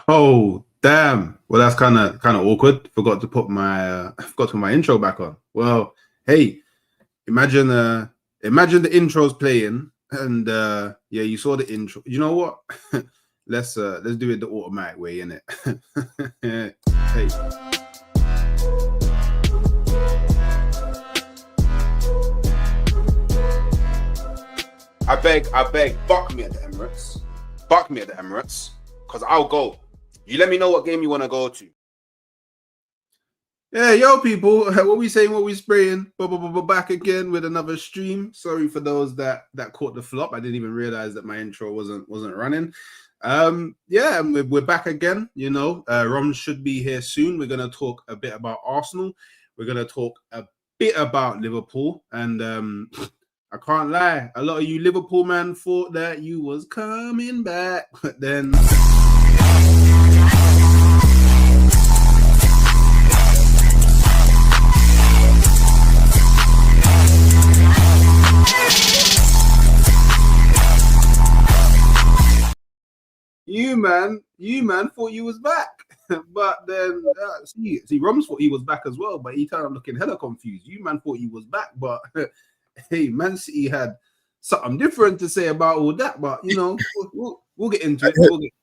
Oh, damn. Well, that's kind of awkward. Forgot to put my intro back on. Well, hey, imagine imagine the intro's playing and yeah, you saw the intro. You know what? Let's do it the automatic way, innit? Hey. I beg, fuck me at the Emirates. Fuck me at the Emirates. Because I'll go. You let me know what game you want to go to. Yeah, yo, people. What we saying, what we spraying. Back again with another stream. Sorry for those that caught the flop. I didn't even realize that my intro wasn't running. Yeah, we're back again. You know, Rom should be here soon. We're gonna talk a bit about Arsenal. We're gonna talk a bit about Liverpool, and I can't lie, a lot of you Liverpool man thought that you was coming back, but then you man thought you was back. But then see, Roms thought he was back as well, but he turned up looking hella confused. You man thought he was back, but hey, Man City had something different to say about all that. But you know, we'll get into it.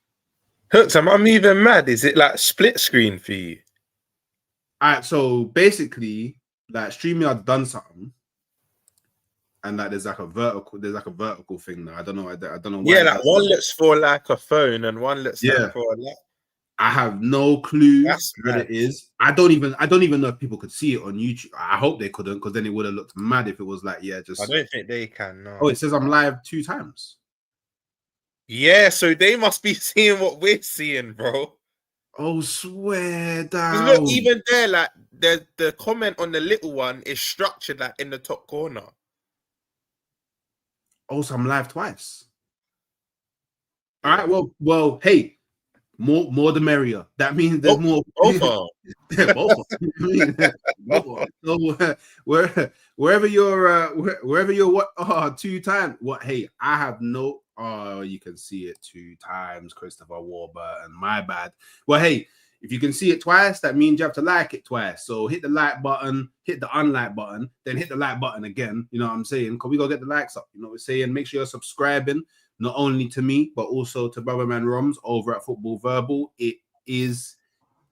Hooks, I'm even mad. Is it like split screen for you? All right, so basically, like StreamYard's done something, and like there's like a vertical thing now. I don't know. I don't know. Yeah, like one looks for like a phone and one looks like for a laptop. I have no clue what it is. I don't even know if people could see it on YouTube. I hope they couldn't, because then it would have looked mad if it was like, yeah, just. I don't think they can. No. Oh, it says I'm live 2 times. Yeah, so they must be seeing what we're seeing, bro. Oh, swear down. Look, even there, like the comment on the little one is structured like in the top corner. Oh, so I'm live twice. All right. Well, hey. More the merrier. That means there's more. Both. So wherever you're what 2 times. What? Hey, I have no. Oh, you can see it 2 times, Christopher Warburton. My bad. Well, hey, if you can see it twice, that means you have to like it twice. So hit the like button, hit the unlike button, then hit the like button again. You know what I'm saying? Because we gotta get the likes up. You know what we're saying? Make sure you're subscribing. Not only to me, but also to Brother Man Roms over at Football Verbal. It is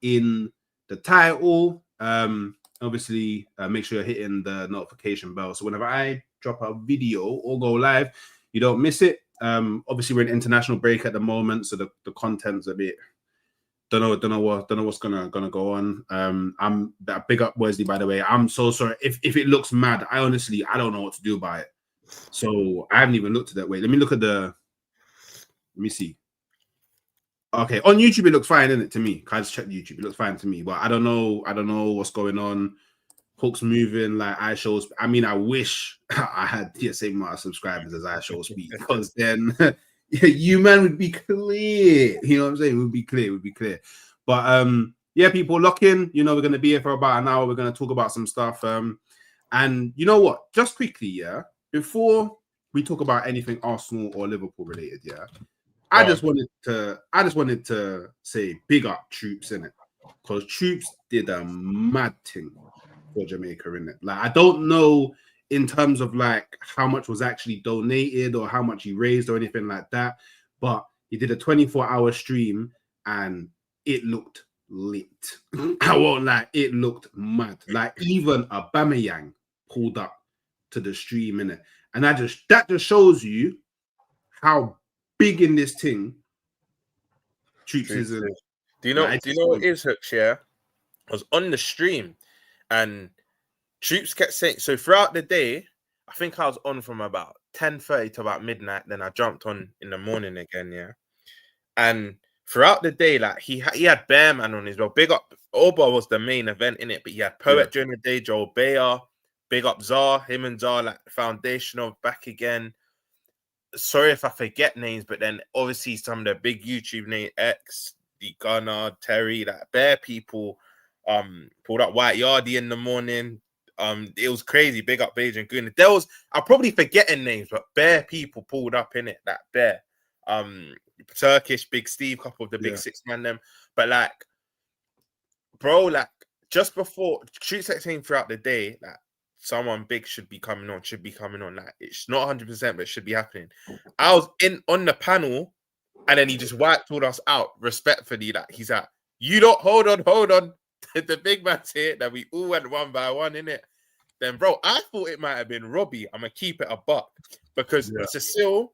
in the title. Obviously, make sure you're hitting the notification bell. So whenever I drop a video or go live, you don't miss it. Obviously, we're in international break at the moment, so the content's a bit. Don't know what's gonna go on. I'm that big up Wesley, by the way. I'm so sorry if it looks mad. I don't know what to do about it. So I haven't even looked at that way. Let me see. Okay, on YouTube it looks fine, isn't it? To me, I just checked YouTube. It looks fine to me, but I don't know what's going on. Hook's moving like I shows. I mean, I wish I had the same amount of subscribers as I show speed, because then you man would be clear. You know what I'm saying? It would be clear. But yeah, people lock in. You know, we're gonna be here for about an hour. We're gonna talk about some stuff. And you know what? Just quickly, yeah. Before we talk about anything Arsenal or Liverpool related, yeah, I just wanted to say big up Troops in it, because Troops did a mad thing for Jamaica in it. Like, I don't know in terms of like how much was actually donated or how much he raised or anything like that, but he did a 24-hour stream and it looked lit. I won't lie, it looked mad. Like even Aubameyang pulled up to the stream in it, and that just shows you how big in this thing Troops is. Do you know what is, Hooks? Yeah, I was on the stream and Troops kept saying, so throughout the day, I think I was on from about 10:30 to about midnight. Then I jumped on in the morning again, yeah. And throughout the day, like he had Bearman on his well. Big up Oba was the main event in it, but he had Poet during the day, Joel Bayer. Big up Czar, him and Czar, like foundation of back again. Sorry if I forget names, but then obviously some of the big YouTube name X, the Gunner, Terry, like bare people pulled up White Yardy in the morning. It was crazy. Big up Beige and Gooners. I'll probably forgetting names, but bare people pulled up in it, that bare. Turkish, Big Steve, couple of the big six man them. But like, bro, like just before Street Sex came throughout the day, like someone big should be coming on. Like it's not 100%, but it should be happening. I was on the panel, and then he just wiped all us out respectfully. Like he's like, you don't hold on. The big man's here. That we all went one by one in it. Then, bro, I thought it might have been Robbie. I'm gonna keep it a buck because Cecile,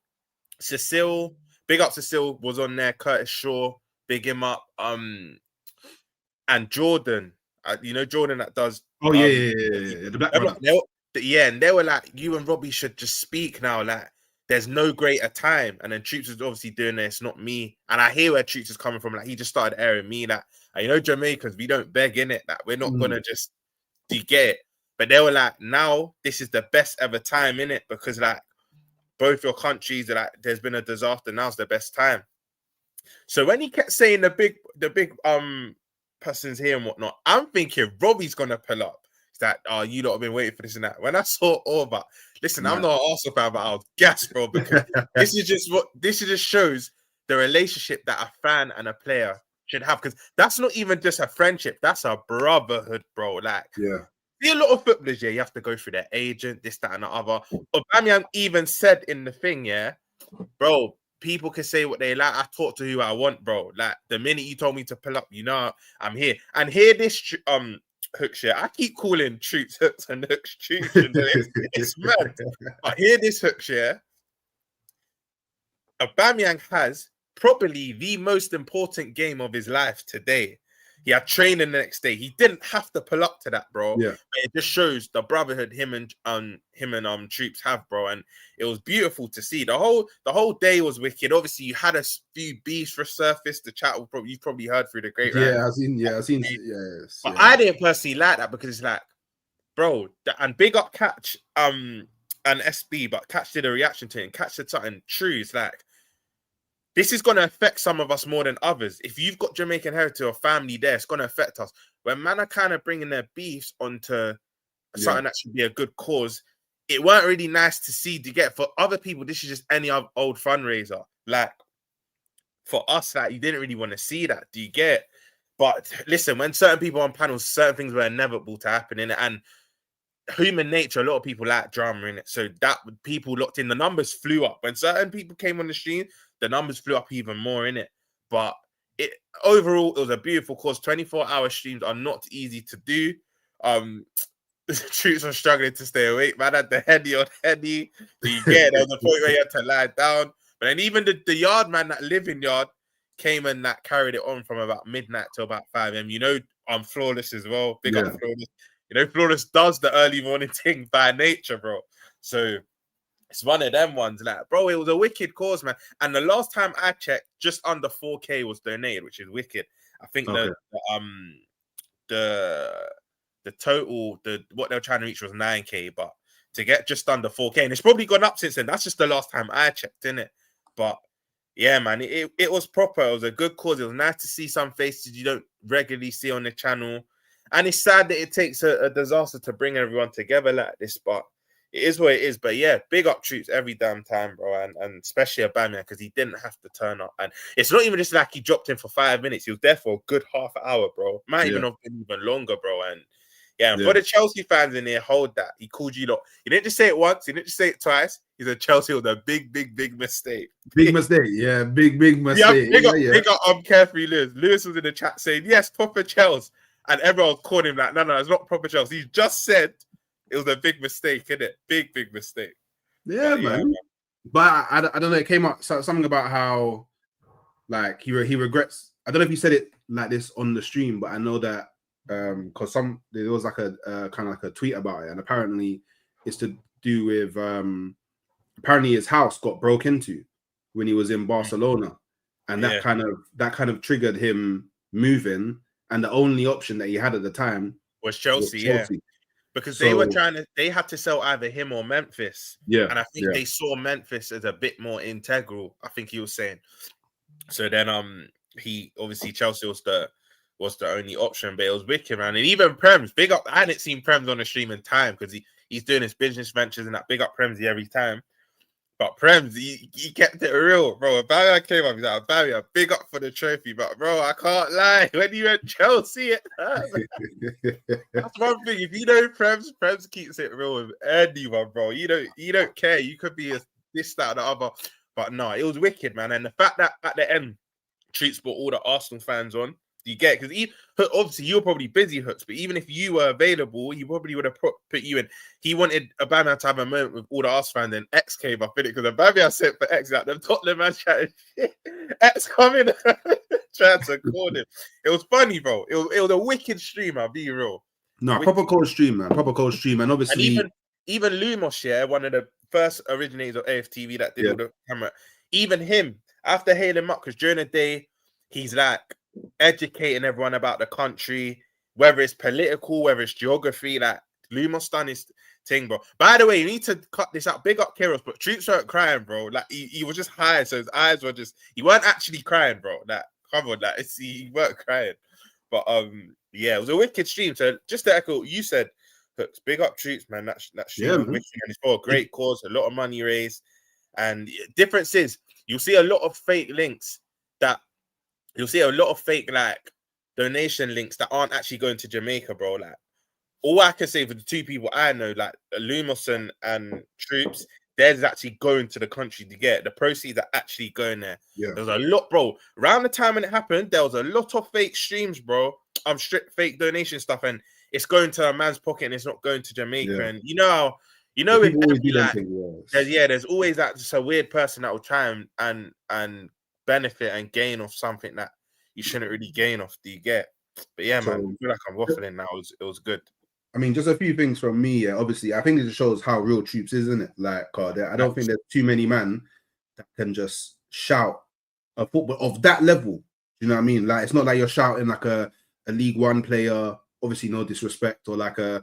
big up Cecile was on there. Curtis Shaw, big him up. And Jordan, you know Jordan that does. Oh the black brother. And they were like, you and Robbie should just speak now. Like, there's no greater time. And then Troops is obviously doing this, not me. And I hear where Troops is coming from. Like, he just started airing me that, you know, Jamaicans, we don't beg in it. That we're not gonna just get it. But they were like, now this is the best ever time in it because like both your countries are like, there's been a disaster. Now's the best time. So when he kept saying the big person's here and whatnot, I'm thinking Robbie's gonna pull up. It's that you lot have been waiting for this and that. When I saw Orba, listen, I'm not an Arsenal fan, but I was gassed, bro, because this just shows the relationship that a fan and a player should have. Because that's not even just a friendship, that's a brotherhood, bro. Like, see a lot of footballers, you have to go through their agent, this, that, and the other. Aubameyang even said in the thing, bro, people can say what they like. I talk to who I want, bro. Like the minute you told me to pull up, you know, I'm here. And hear this hooks, I keep calling Troops hooks and hooks Troops. It's mad. But hear this hooks, Aubameyang has probably the most important game of his life today. He had training the next day. He didn't have to pull up to that, bro. Yeah. But it just shows the brotherhood him and Troops have, bro. And it was beautiful to see. The whole day was wicked. Obviously, you had a few beefs for surface. The chat you've probably heard through the great. I've seen. But I didn't personally like that because it's like, bro, and big up Catch and SB, but Catch did a reaction to it and Catch said something true. It's like, this is going to affect some of us more than others. If you've got Jamaican heritage or family there, it's going to affect us. When man are kind of bringing their beefs onto something that should be a good cause, it weren't really nice to see. To get for other people, this is just any other old fundraiser. Like, for us, like, you didn't really want to see that. Do you get? But listen, when certain people on panels, certain things were inevitable to happen in it. And human nature, a lot of people like drama in it. So that people locked in, the numbers flew up. When certain people came on the stream, the numbers flew up even more in it. But overall, it was a beautiful cause. 24-hour streams are not easy to do. The troops are struggling to stay awake. Man had the heady on heady. Do you get it? There was a point where you had to lie down. But then even the yard man that live in yard came and that carried it on from about midnight to about 5 a.m. You know, I'm Flawless as well. Big up Flawless. You know, Flawless does the early morning thing by nature, bro. So it's one of them ones, like, bro, it was a wicked cause, man. And the last time I checked, just under 4K was donated, which is wicked. I think the total, what they were trying to reach was 9K, but to get just under 4K, and it's probably gone up since then. That's just the last time I checked, innit? But yeah, man, it was proper. It was a good cause. It was nice to see some faces you don't regularly see on the channel. And it's sad that it takes a disaster to bring everyone together like this, but it is what it is. But yeah, big up Troops every damn time, bro. And especially Aubameyang, because he didn't have to turn up. And it's not even just like he dropped in for 5 minutes. He was there for a good half hour, bro. Might even have been even longer, bro. And for the Chelsea fans in here, hold that. He called you lot. He didn't just say it once. He didn't just say it twice. He said Chelsea was a big, big, big mistake. Big mistake. Yeah, big mistake. Big up Carefree Lewis. Lewis was in the chat saying, yes, proper Chelsea. And everyone was calling him like, no, it's not proper Chelsea. He just said it was a big mistake, innit? Big, big mistake. Yeah, man. But I don't know. It came up something about how, like, he regrets. I don't know if he said it like this on the stream, but I know that because there was like a kind of like a tweet about it, and apparently it's to do with apparently his house got broke into when he was in Barcelona, and that kind of triggered him moving, and the only option that he had at the time was Chelsea. Because they had to sell either him or Memphis. Yeah. And I think they saw Memphis as a bit more integral, I think he was saying. So then he obviously Chelsea was the only option, but it was wicked, man. And even Prems, big up. I hadn't seen Prems on the stream in time because he's doing his business ventures and that. Big up Premsy every time. But Prem, he kept it real, bro. Barry came up, he's like, Barry, big up for the trophy, but bro, I can't lie. When you went Chelsea, it hurt. That's one thing. If you know Prem's keeps it real with anyone, bro. You don't care. You could be this, that, or the other. But no, it was wicked, man. And the fact that at the end, Treats brought all the Arsenal fans on. You get it? Because obviously you're probably busy, Hooks, but even if you were available, he probably would have put you in. He wanted Aubameyang to have a moment with all the Arsenal fans, and X came up in it because Aubameyang sent for X, like them Tottenham man chatting shit. X coming trying to call him. It was funny, bro. It was a wicked stream, I'll be real. No, proper cold stream, man. Proper cold stream, and obviously and even Lumos, yeah, one of the first originators of AFTV that did all the camera. Even him, after hailing him up, because during the day he's like educating everyone about the country, whether it's political, whether it's geography. Like Lumos done his thing, bro. By the way, you need to cut this out. Big up Kiros, but Troops weren't crying, bro. Like he was just high, so his eyes were he weren't actually crying, bro. Like come on, like he weren't crying. But yeah, it was a wicked stream. So just to echo what you said, Hooks, big up Troops, man. That stream was wicked, and it's for a great cause, a lot of money raised. And difference is you'll see a lot of fake links that you'll see a lot of fake like donation links that aren't actually going to Jamaica, bro. Like all I can say for the two people I know, like Lumos and Troops, theirs is actually going to the country to get the proceeds are actually going there. Yeah. There was a lot, bro. Around the time when it happened, there was a lot of fake streams, bro. Strict fake donation stuff, and it's going to a man's pocket and it's not going to Jamaica. Yeah. And you know with like, there's always that just a weird person that will try and benefit and gain off something that you shouldn't really gain off. Do you get? But yeah, man, I feel like I'm waffling now. It was good. I mean, just a few things from me. Yeah, obviously, I think it just shows how real Troops is, isn't it? Like, I don't think there's too many men that can just shout a football of that level. You know what I mean? Like, it's not like you're shouting like a League One player, obviously no disrespect, or like a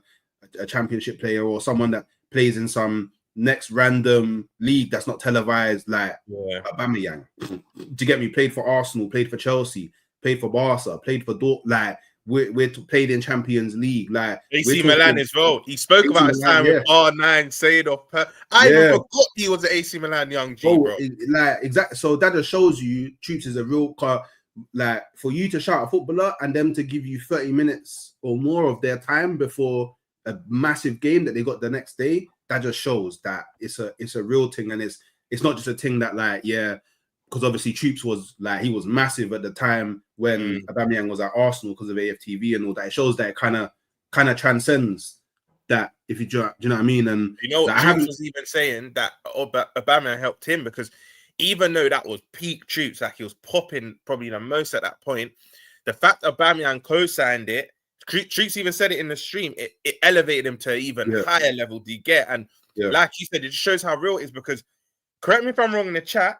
championship player or someone that plays in some next random league that's not televised, like Aubameyang. Do you get me? Played for Arsenal, played for Chelsea, played for Barca, played for like we're played in Champions League, like AC Milan as well. He spoke about his time with R9, Seedorf. I even forgot he was an AC Milan young G, bro. Like exactly. So that just shows you Troops is a real car. Like for you to shout a footballer and them to give you 30 minutes or more of their time before a massive game that they got the next day, that just shows that it's a real thing, and it's not just a thing that like because obviously Troops was like he was massive at the time when Aubameyang was at Arsenal because of AFTV and all that. It shows that it kind of transcends that. If you do you know what I mean? And you know what Troops was even saying that Aubameyang helped him because even though that was peak Troops, like he was popping probably the most at that point, the fact Aubameyang co-signed it. Troops even said it in the stream. It elevated him to an even higher level. Do you get? And like you said, it just shows how real it is because, correct me if I'm wrong in the chat,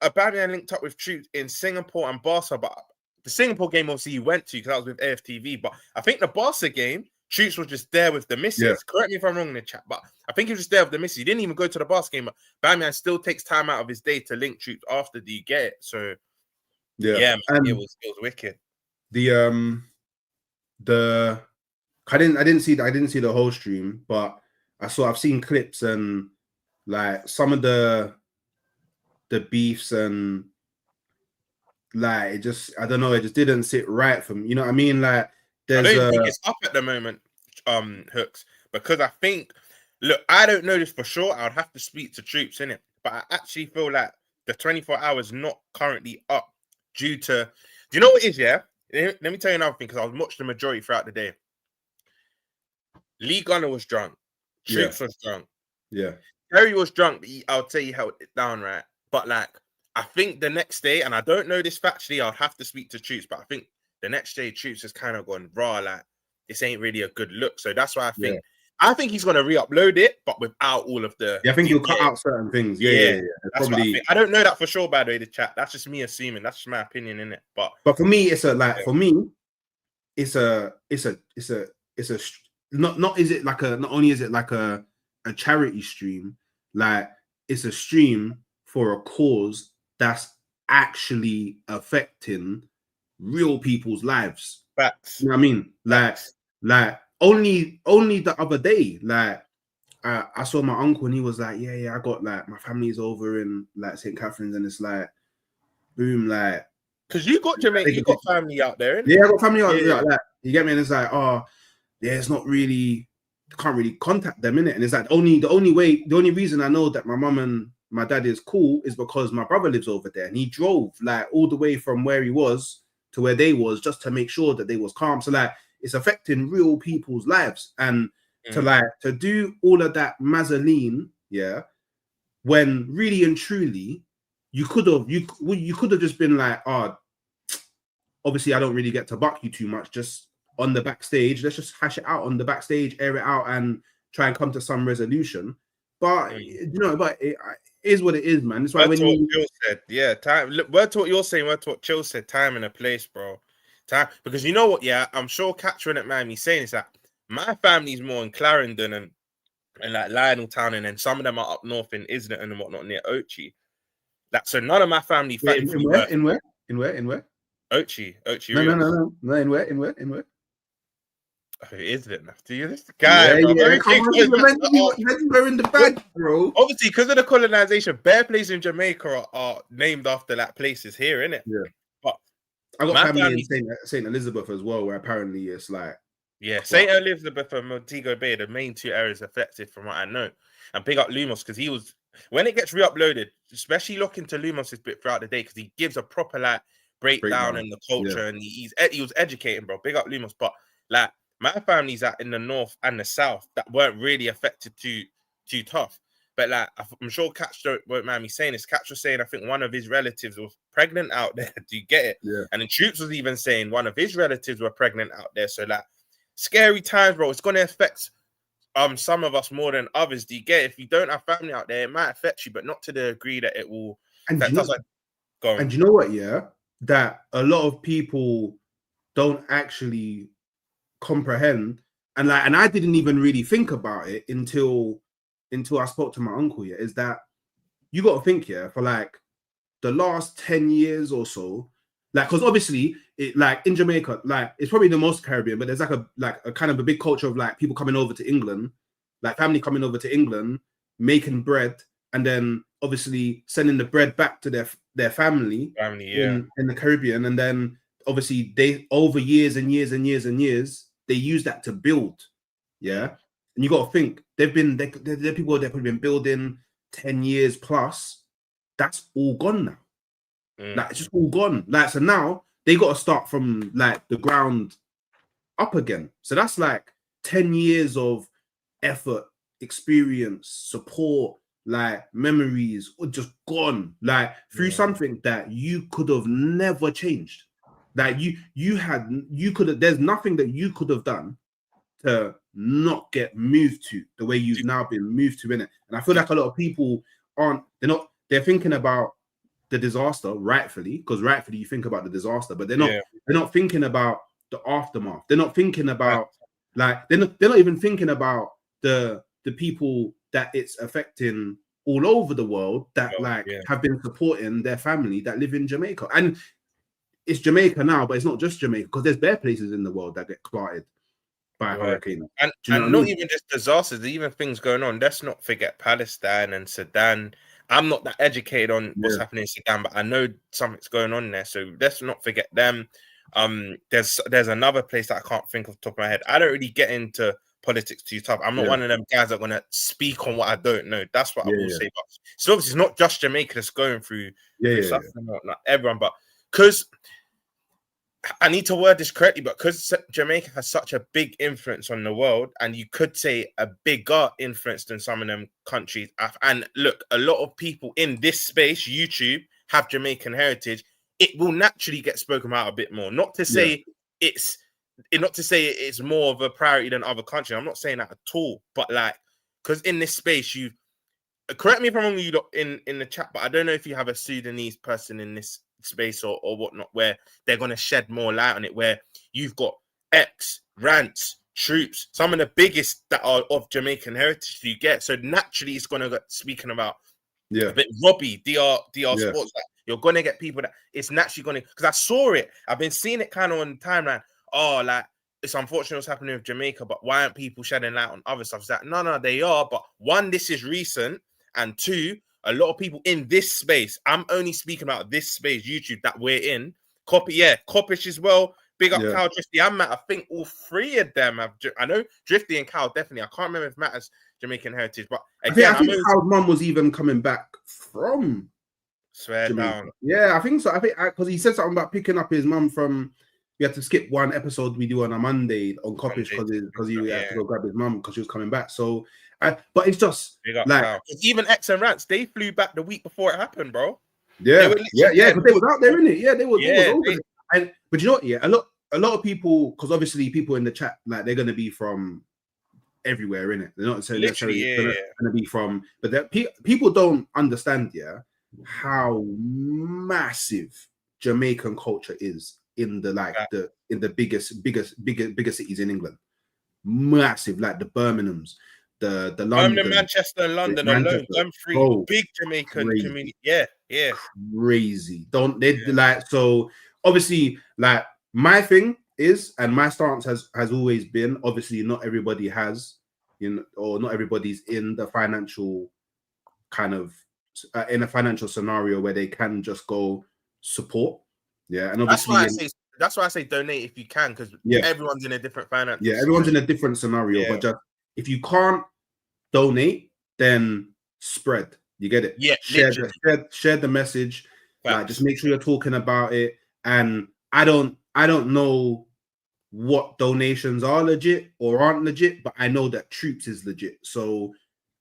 Aubameyang linked up with Troops in Singapore and Barca, but the Singapore game obviously he went to because that was with AFTV. But I think the Barca game, Troops was just there with the missus. Yeah. Correct me if I'm wrong in the chat, but I think he was just there with the missus. He didn't even go to the Barca game, but Aubameyang still takes time out of his day to link Troops after. Do you get it? So yeah, man, it was wicked. I didn't see the whole stream, but I've seen clips and like some of the beefs and like it just I don't know, it just didn't sit right for me. You know what I mean? Like I don't think it's up at the moment, Hooks, because I think I don't know this for sure. I would have to speak to Troops in it, but I actually feel like the 24 hours not currently up due to. Do you know what it is? Yeah. Let me tell you another thing because I was watching the majority throughout the day. Lee Gunner was drunk. Troops was drunk. Yeah. Terry was drunk, but I would say he held it down, right? But like, I think the next day, and I don't know this factually, I'll have to speak to Troops, but I think the next day Troops has kind of gone raw, like, this ain't really a good look. So that's why I think he's going to re-upload it, but without all of the... Yeah, I think he'll cut out certain things. Yeah. That's probably... what I think. I don't know that for sure, by the way, the chat. That's just me assuming. That's just my opinion, innit? But for me, it's not only is it like a charity stream, like it's a stream for a cause that's actually affecting real people's lives. Facts. You know what I mean? Like only the other day, like I saw my uncle and he was like, yeah, I got like my family's over in like St. Catherine's, and it's like, boom, like, because you got Jamaica, you got family out there, innit? Yeah, I got family out Yeah. like that. You get me? And it's like, oh, yeah, it's not really, can't really contact them, innit? And it's like the only reason I know that my mum and my dad is cool is because my brother lives over there, and he drove like all the way from where he was to where they was just to make sure that they was calm. So like, it's affecting real people's lives, and to do all of that mazzoline, yeah, when really and truly you could have just been like, oh, obviously I don't really get to buck you too much, just on the backstage. Let's just hash it out on the backstage, air it out, and try and come to some resolution. But but it is what it is, man. That's why when you said, yeah, time. Look, word what you're saying, word what Chill said, time and a place, bro. Time, because you know what, yeah, I'm sure Catherine at Miami saying is that my family's more in Clarendon and like Lionel Town, and then some of them are up north in Islington and whatnot near Ochi. That so none of my family in where? Ochi. No, in where? Oh, Islington. Do you this guy, bro? Yeah. Come on, you're in the bag, bro. Obviously, because of the colonization, bare places in Jamaica are named after like places here, innit? Yeah. But I got family in Saint Elizabeth as well, where apparently it's like, yeah, Saint Elizabeth and Montego Bay, the main two areas affected, from what I know. And big up Lumos, because he was, when it gets re-uploaded, especially look into Lumos' bit throughout the day, because he gives a proper like breakdown in the culture, and he was educating, bro. Big up Lumos. But like my family's out in the north and the south that weren't really affected too tough. But like I'm sure Catch won't mind me saying this. Catch was saying I think one of his relatives was pregnant out there. Do you get it? Yeah. And then Troops was even saying one of his relatives were pregnant out there. So like scary times, bro. It's gonna affect some of us more than others. Do you get it? If you don't have family out there, it might affect you, but not to the degree that it will affect us. And you know what? Yeah, that a lot of people don't actually comprehend, and I didn't even really think about it until I spoke to my uncle. Yeah, is that you got to think, yeah, for like the last 10 years or so, like, because obviously it, like in Jamaica, like it's probably the most Caribbean, but there's like a kind of a big culture of like people coming over to England, like family coming over to England, making bread, and then obviously sending the bread back to their family in the Caribbean, and then obviously they over years and years and years and years they use that to build, yeah. And you got to think they're people that have been building 10 years plus. That's all gone now. Like it's just all gone. Like so now they got to start from like the ground up again. So that's like 10 years of effort, experience, support, like memories, just gone. Like through something that you could have never changed. Like you could have. There's nothing that you could have done to not get moved to the way you've now been moved to in it. And I feel like a lot of people they're thinking about the disaster rightfully, because rightfully you think about the disaster, but they're not thinking about the aftermath. They're not thinking about like they're not even thinking about the people that it's affecting all over the world that have been supporting their family that live in Jamaica. And it's Jamaica now, but it's not just Jamaica, because there's bare places in the world that get clotted by a hurricane. And not even just disasters, even things going on. Let's not forget Palestine and Sudan. I'm not that educated on what's happening in Sudan, but I know something's going on there. So let's not forget them. There's another place that I can't think of the top of my head. I don't really get into politics too tough. I'm not one of them guys that want to speak on what I don't know. That's what I will say. But so obviously it's not just Jamaica that's going through stuff. Not everyone, but because I need to word this correctly, but because Jamaica has such a big influence on the world, and you could say a bigger influence than some of them countries. And look, a lot of people in this space, YouTube, have Jamaican heritage. It will naturally get spoken about a bit more. Not to say it's more of a priority than other countries. I'm not saying that at all. But like, because in this space, you correct me if I'm wrong, you lot in the chat, but I don't know if you have a Sudanese person in this space or whatnot, where they're going to shed more light on it, where you've got X, Rants, Troops, some of the biggest that are of Jamaican heritage you get. So naturally it's going to get speaking about a bit Robbie, DR Sports, like, you're going to get people that it's naturally going to, because I saw it, I've been seeing it kind of on the timeline, like it's unfortunate what's happening with Jamaica, but why aren't people shedding light on other stuff? It's like, no, they are. But one, this is recent. And two, a lot of people in this space, I'm only speaking about this space, YouTube, that we're in. Coppish as well. Big up Cal Drifty and Matt. I think all three of them have. I know Drifty and Cal definitely. I can't remember if Matt has Jamaican heritage, but again, I think Cal's mum was even coming back from Jamaica. Down. Yeah, I think so. I think because he said something about picking up his mum from. We had to skip one episode we do on a Monday on Coppish because he had to go grab his mum because she was coming back. So, but it's just like even X and Rants, they flew back the week before it happened, bro. Yeah, because they was out there, innit? Yeah, they was over there. But you know what? Yeah, a lot of people, because obviously people in the chat, like they're gonna be from everywhere, innit? They're not necessarily gonna be from, but that people don't understand, how massive Jamaican culture is in the in the biggest cities in England. Massive, like the Birminghams, the London, Manchester, and London alone. Them three big Jamaican community. Yeah. Crazy. Don't they like so obviously like my thing is, and my stance has always been, obviously not everybody has, or not everybody's in the financial kind of in a financial scenario where they can just go support. Yeah, and obviously that's why I say donate if you can, because everyone's in a different financial. Yeah, everyone's in a different scenario, but just if you can't donate, then spread. You get it? Yeah, share the message. Like, just make sure you're talking about it. And I don't know what donations are legit or aren't legit, but I know that Troops is legit. So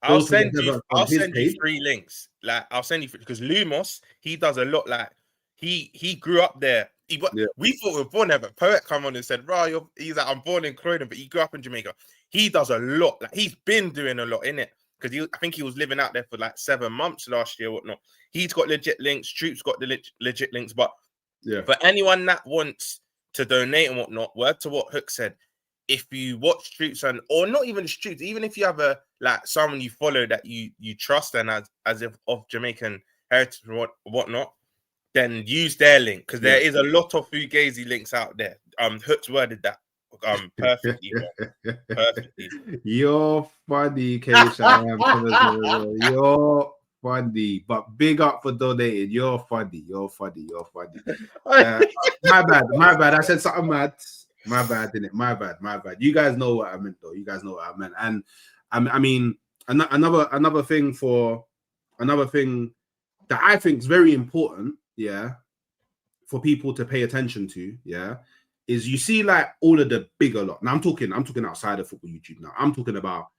I'll send you 3 links. Like I'll send you, because Lumos, he does a lot. Like he grew up there. We thought we were born there, but Poet come on and said, "Right, he's like, I'm born in Croydon, but he grew up in Jamaica." He does a lot. Like he's been doing a lot in it, because I think he was living out there for like 7 months last year, or whatnot. He's got legit links. Troops got the legit links. But for anyone that wants to donate and whatnot, word to what Hook said, if you watch Troops or not even Troops, even if you have someone you follow that you trust and as if of Jamaican heritage or whatnot, then use their link, because there is a lot of Fugazi links out there. Hook's worded that perfectly. Perfectly. You're funny, Keisha. You're funny, but big up for donating. You're funny. My bad. I said something mad. My bad, didn't it? My bad. You guys know what I meant, though. And I mean, another thing that I think is very important, for people to pay attention to, is you see like all of the bigger lot. Now I'm talking outside of football YouTube. Now I'm talking about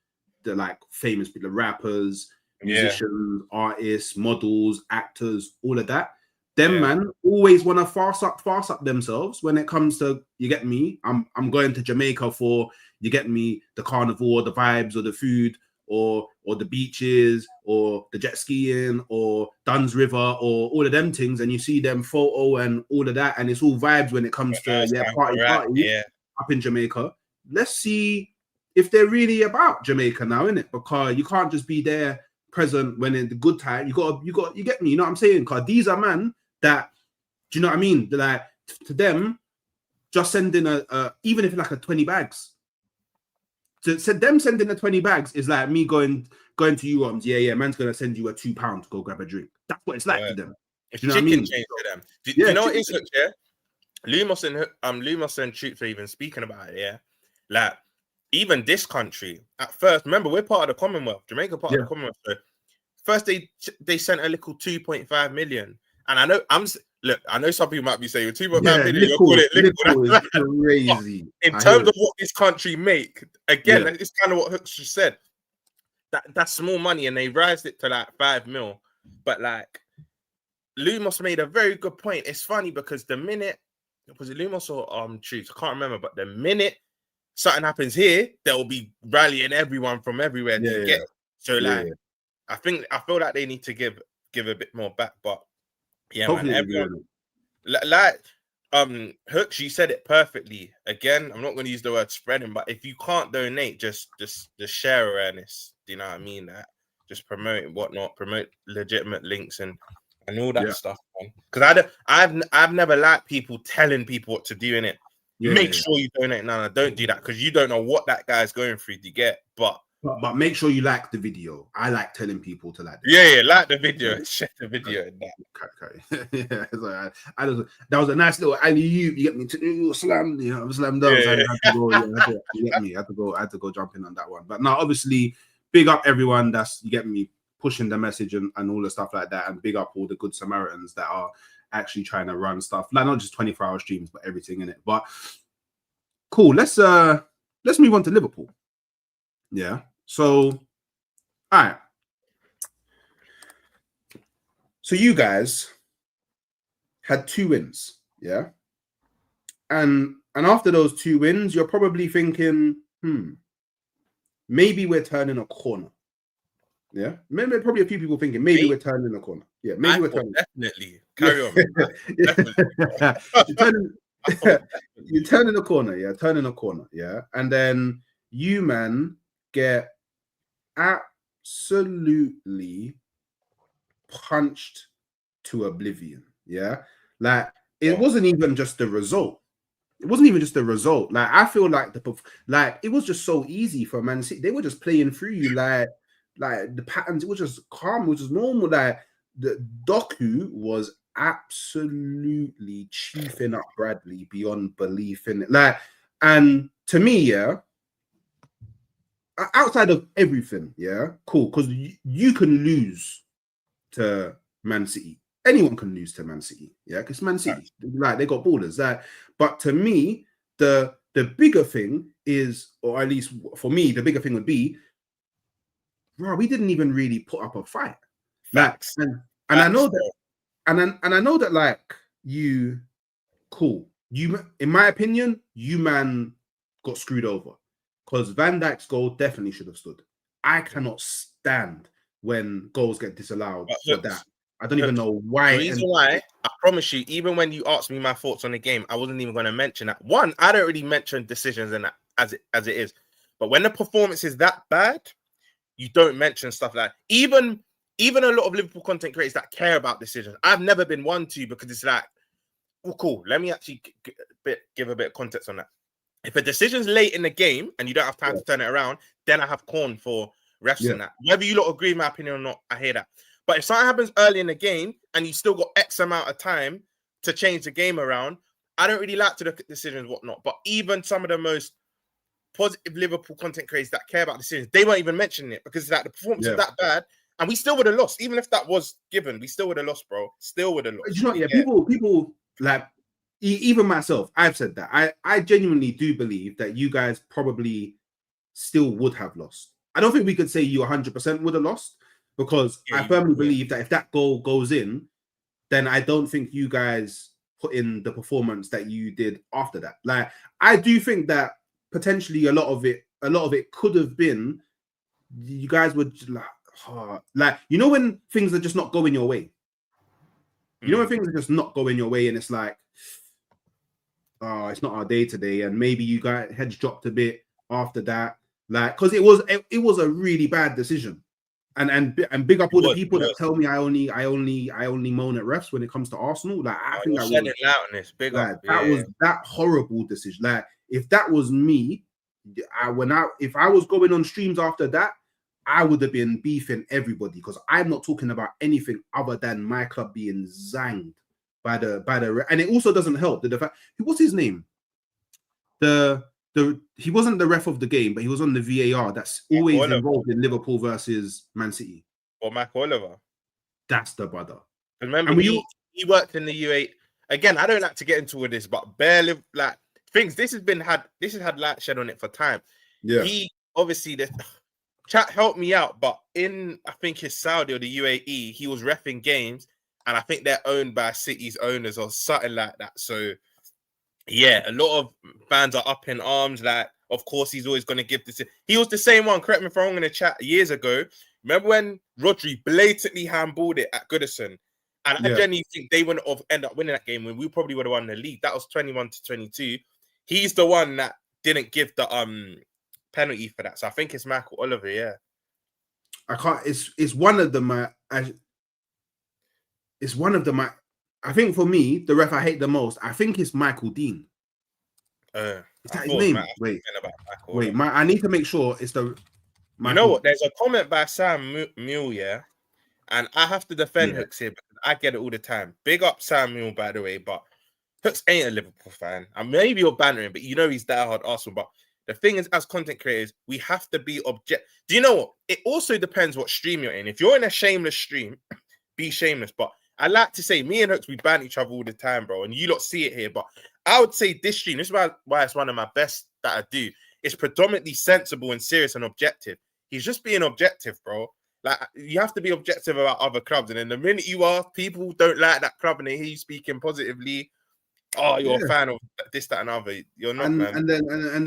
the like famous people, rappers, musicians, artists, models, actors, all of that. Them man always want to fast up themselves when it comes to, you get me, I'm going to Jamaica for, you get me, the carnival or the vibes or the food or the beaches or the jet skiing or Duns River or all of them things, and you see them photo and all of that, and it's all vibes when it comes to party up in Jamaica. Let's see if they're really about Jamaica now, innit? Because you can't just be there present when in the good time. You get me, you know what I'm saying? Because these are man that, do you know what I mean? They're like, to them, just sending even if like a 20 bags. So them sending the 20 bags is like me going to you, man's gonna send you a £2 to go grab a drink. That's what it's like to them. It's chicken change to them. Do you know what it is? Lumos and Troops are even speaking about it. Like even this country at first. Remember, we're part of the Commonwealth. Jamaica part of the Commonwealth. So first they sent a little 2.5 million, and I know some people might be saying 2.5 million. You'll call it Liverpool. Is crazy. In terms of what this country make, again, it's kind of what Hooks just said. That's small money, and they raised it to like 5 mil. But like Lumos made a very good point. It's funny because the minute, was it Lumos or Troops? I can't remember. But the minute something happens here, they'll be rallying everyone from everywhere to get it. So I feel like they need to give a bit more back. But man, everyone Hooks, you said it perfectly. Again, I'm not going to use the word spreading, but if you can't donate, just share awareness. Do you know what I mean? That just promote whatnot, promote legitimate links and all that stuff. Because I've never liked people telling people what to do in it. Make sure you donate. No, don't do that because you don't know what that guy's going through to get. But make sure you like the video. I like telling people to like. Like the video. Share the video. Yeah, so that was a nice little alley-oop. You get me to slam, slam dunk. Yeah. I had to go jump in on that one. But now, obviously, big up everyone that's pushing the message and all the stuff like that, and big up all the good Samaritans that are actually trying to run stuff like not just 24-hour streams, but everything in it. But cool. Let's move on to Liverpool. Yeah. So, all right. So you guys had 2 wins, yeah? And after those 2 wins, you're probably thinking, maybe we're turning a corner. Yeah? Maybe probably a few people thinking, maybe we're turning a corner. Yeah, maybe we're turning. Definitely. Carry on. You're turning a corner, yeah? Turning a corner, yeah? And then you, man, get absolutely punched to oblivion. Yeah, like it wasn't even just the result. It wasn't even just the result. Like I feel like it was just so easy for Man City. They were just playing through you, like the patterns. It was just calm, which is normal. Like the Doku was absolutely chiefing up Bradley beyond belief in it. Like, and to me, yeah. Outside of everything, yeah, cool, because you can lose to Man City. Anyone can lose to Man City, yeah, because Man City, like they got ballers. But to me, the bigger thing is, or at least for me, the bigger thing would be, bro, we didn't even really put up a fight. Facts. Like, and I know that, and I know that, like you, cool. You, in my opinion, you man got screwed over. Because Van Dijk's goal definitely should have stood. I cannot stand when goals get disallowed for that. I don't even know why. The reason why, I promise you, even when you asked me my thoughts on the game, I wasn't even going to mention that. One, I don't really mention decisions and that as it is. But when the performance is that bad, you don't mention stuff like even a lot of Liverpool content creators that care about decisions. I've never been one to, because it's like, well, cool. Let me actually give a bit of context on that. If a decision's late in the game and you don't have time to turn it around, then I have corn for refs and that. Whether you lot agree with my opinion or not, I hear that. But if something happens early in the game and you still got X amount of time to change the game around, I don't really like to look at decisions and whatnot. But even some of the most positive Liverpool content creators that care about decisions, they weren't even mentioning it because like the performance was that bad and we still would have lost. Even if that was given, we still would have lost, bro. Still would have lost. You know, people like, even myself, I've said that. I genuinely do believe that you guys probably still would have lost. I don't think we could say you 100% would have lost, because I firmly believe that if that goal goes in, then I don't think you guys put in the performance that you did after that. Like, I do think that potentially a lot of it could have been you guys would like when things are just not going your way. You know when things are just not going your way, and it's like, oh, it's not our day today, and maybe you got heads dropped a bit after that, like, because it was a really bad decision, and big up all the people that tell me I only moan at refs when it comes to Arsenal. Like, I think that was loudness, big like, up. That was that horrible decision. Like, if that was me, if I was going on streams after that, I would have been beefing everybody, because I'm not talking about anything other than my club being zanged by the and it also doesn't help the fact, what's his name? He wasn't the ref of the game, but he was on the VAR that's always involved in Liverpool versus Man City. Or Mac Oliver. That's the brother. Remember, he worked in the U8. Again, I don't like to get into all this, but barely like things. This has had light shed on it for time. Yeah. He obviously the chat helped me out, but in I think it's Saudi or the UAE, he was reffing games, and I think they're owned by City's owners or something like that. So yeah, a lot of fans are up in arms. Like, of course, he's always going to give this. He was the same one. Correct me if I'm wrong in the chat years ago. Remember when Rodri blatantly handballed it at Goodison? And I genuinely think they wouldn't have ended up winning that game when we probably would have won the league. That was 21-22. He's the one that didn't give the penalty for that. So I think it's Michael Oliver. Yeah, I can't. It's one of them. It's one of them. I think for me, the ref I hate the most, I think it's Michael Dean. I that his thought it was name? Wait, about Michael. wait. I need to make sure it's the. You know what? There's a comment by Sam Mule, yeah, and I have to defend Hooks here because I get it all the time. Big up Sam Mule, by the way, but Hooks ain't a Liverpool fan. And maybe you're bantering, but you know he's diehard Arsenal. But the thing is, as content creators, we have to be objective. Do you know what? It also depends what stream you're in. If you're in a shameless stream, be shameless. But I like to say, me and Hooks, we ban each other all the time, bro. And you lot see it here. But I would say this stream, this is why it's one of my best that I do. It's predominantly sensible and serious and objective. He's just being objective, bro. Like, you have to be objective about other clubs. And then the minute you are, people don't like that club and they hear you speaking positively. Oh, you're a fan of this, that, and other. You're not, man. And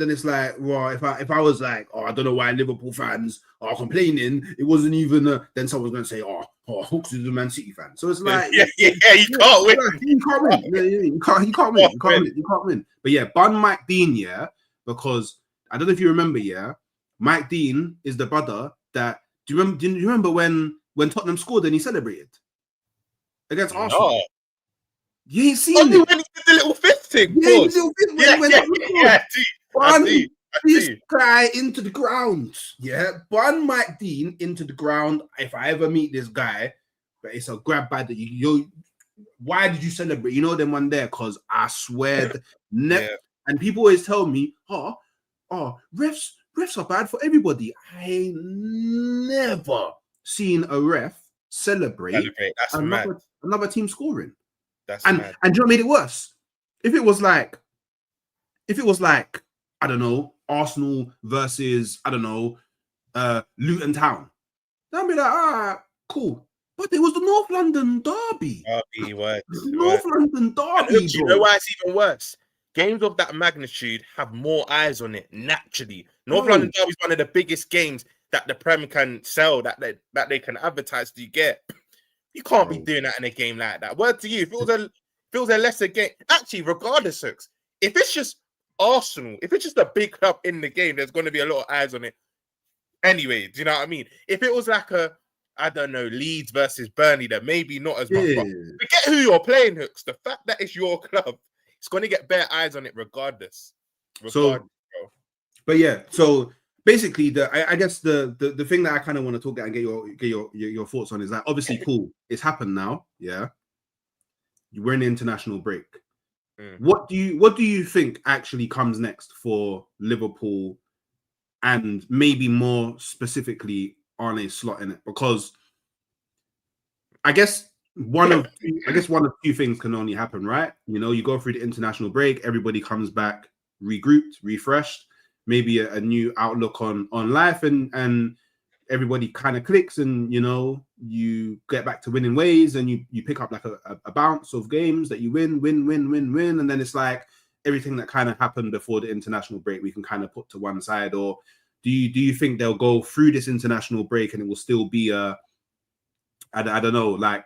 then it's like, well, if I was like, oh, I don't know why Liverpool fans are complaining. It wasn't even. Then someone's gonna say, oh, Hooks is a Man City fan. So it's like, you can't win. You can't win. You can't win. You can't win. But yeah, bun Mike Dean, yeah, because I don't know if you remember, yeah, Mike Dean is the brother that. Do you remember when Tottenham scored and he celebrated against Arsenal? No. You ain't seen it. When he did the little fifth thing. I do. This guy into the ground. Yeah. Bun Mike Dean into the ground. If I ever meet this guy, but it's a grab by the why did you celebrate? You know them one there, because I swear and people always tell me, refs are bad for everybody. I ain't never seen a ref celebrate another team scoring. And do you know what made it worse? If it was like, I don't know, Arsenal versus, I don't know, Luton Town, that'd be like, all right, cool. But it was the North London derby. North London derby. Do you know why it's even worse? Games of that magnitude have more eyes on it naturally. North London derby is one of the biggest games that the Prem can sell, that they can advertise. Do you get? You can't be doing that in a game like that. Word to you, if it was a lesser game, actually, regardless, Hooks, if it's just Arsenal, if it's just a big club in the game, there's going to be a lot of eyes on it. Anyway, do you know what I mean? If it was like I don't know, Leeds versus Burnley, then maybe not as much. But forget who you're playing, Hooks. The fact that it's your club, it's going to get bare eyes on it regardless. But yeah, so basically, I guess the thing that I kind of want to talk about and get your thoughts on is that obviously cool. It's happened now. Yeah, we're in the international break. What do you think actually comes next for Liverpool, and maybe more specifically Arne Slot in it? Because I guess one of two things can only happen, right? You know, you go through the international break, everybody comes back regrouped, refreshed. Maybe a new outlook on life, and everybody kind of clicks, and you know, you get back to winning ways, and you pick up like a bounce of games that you win, and then it's like everything that kind of happened before the international break we can kind of put to one side. Or do you think they'll go through this international break and it will still be I don't know, like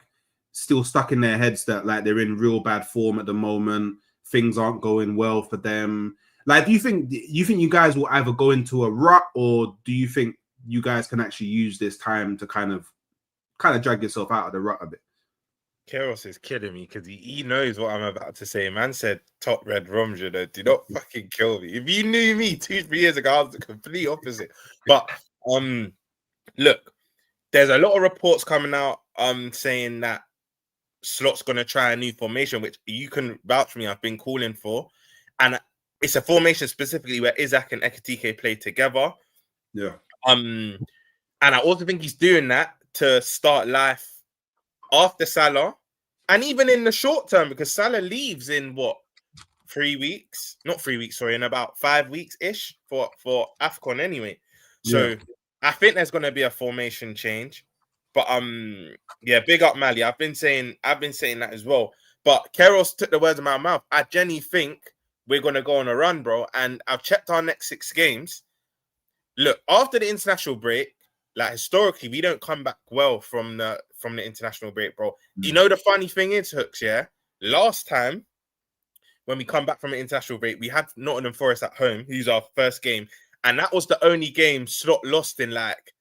still stuck in their heads that like they're in real bad form at the moment, things aren't going well for them? Like, do you think you guys will either go into a rut, or do you think you guys can actually use this time to kind of drag yourself out of the rut a bit? Keros is kidding me because he knows what I'm about to say. Man said top red Romja, though. Do not fucking kill me. If you knew me 2-3 years ago, I was the complete opposite. But look, there's a lot of reports coming out saying that Slot's gonna try a new formation, which you can vouch for me, I've been calling for. And it's a formation specifically where Isaac and Ekitike play together. Yeah. And I also think he's doing that to start life after Salah, and even in the short term, because Salah leaves in what, 3 weeks? Not 3 weeks, sorry, in about 5 weeks ish for AFCON anyway. So I think there's going to be a formation change. But big up Mali. I've been saying that as well. But Keros took the words of my mouth. I genuinely think we're going to go on a run, bro. And I've checked our next 6 games. Look, after the international break, like historically, we don't come back well from the international break, bro. You know, the funny thing is, Hooks, yeah? Last time, when we come back from an international break, we had Nottingham Forest at home, who's our first game. And that was the only game Slot lost in, like...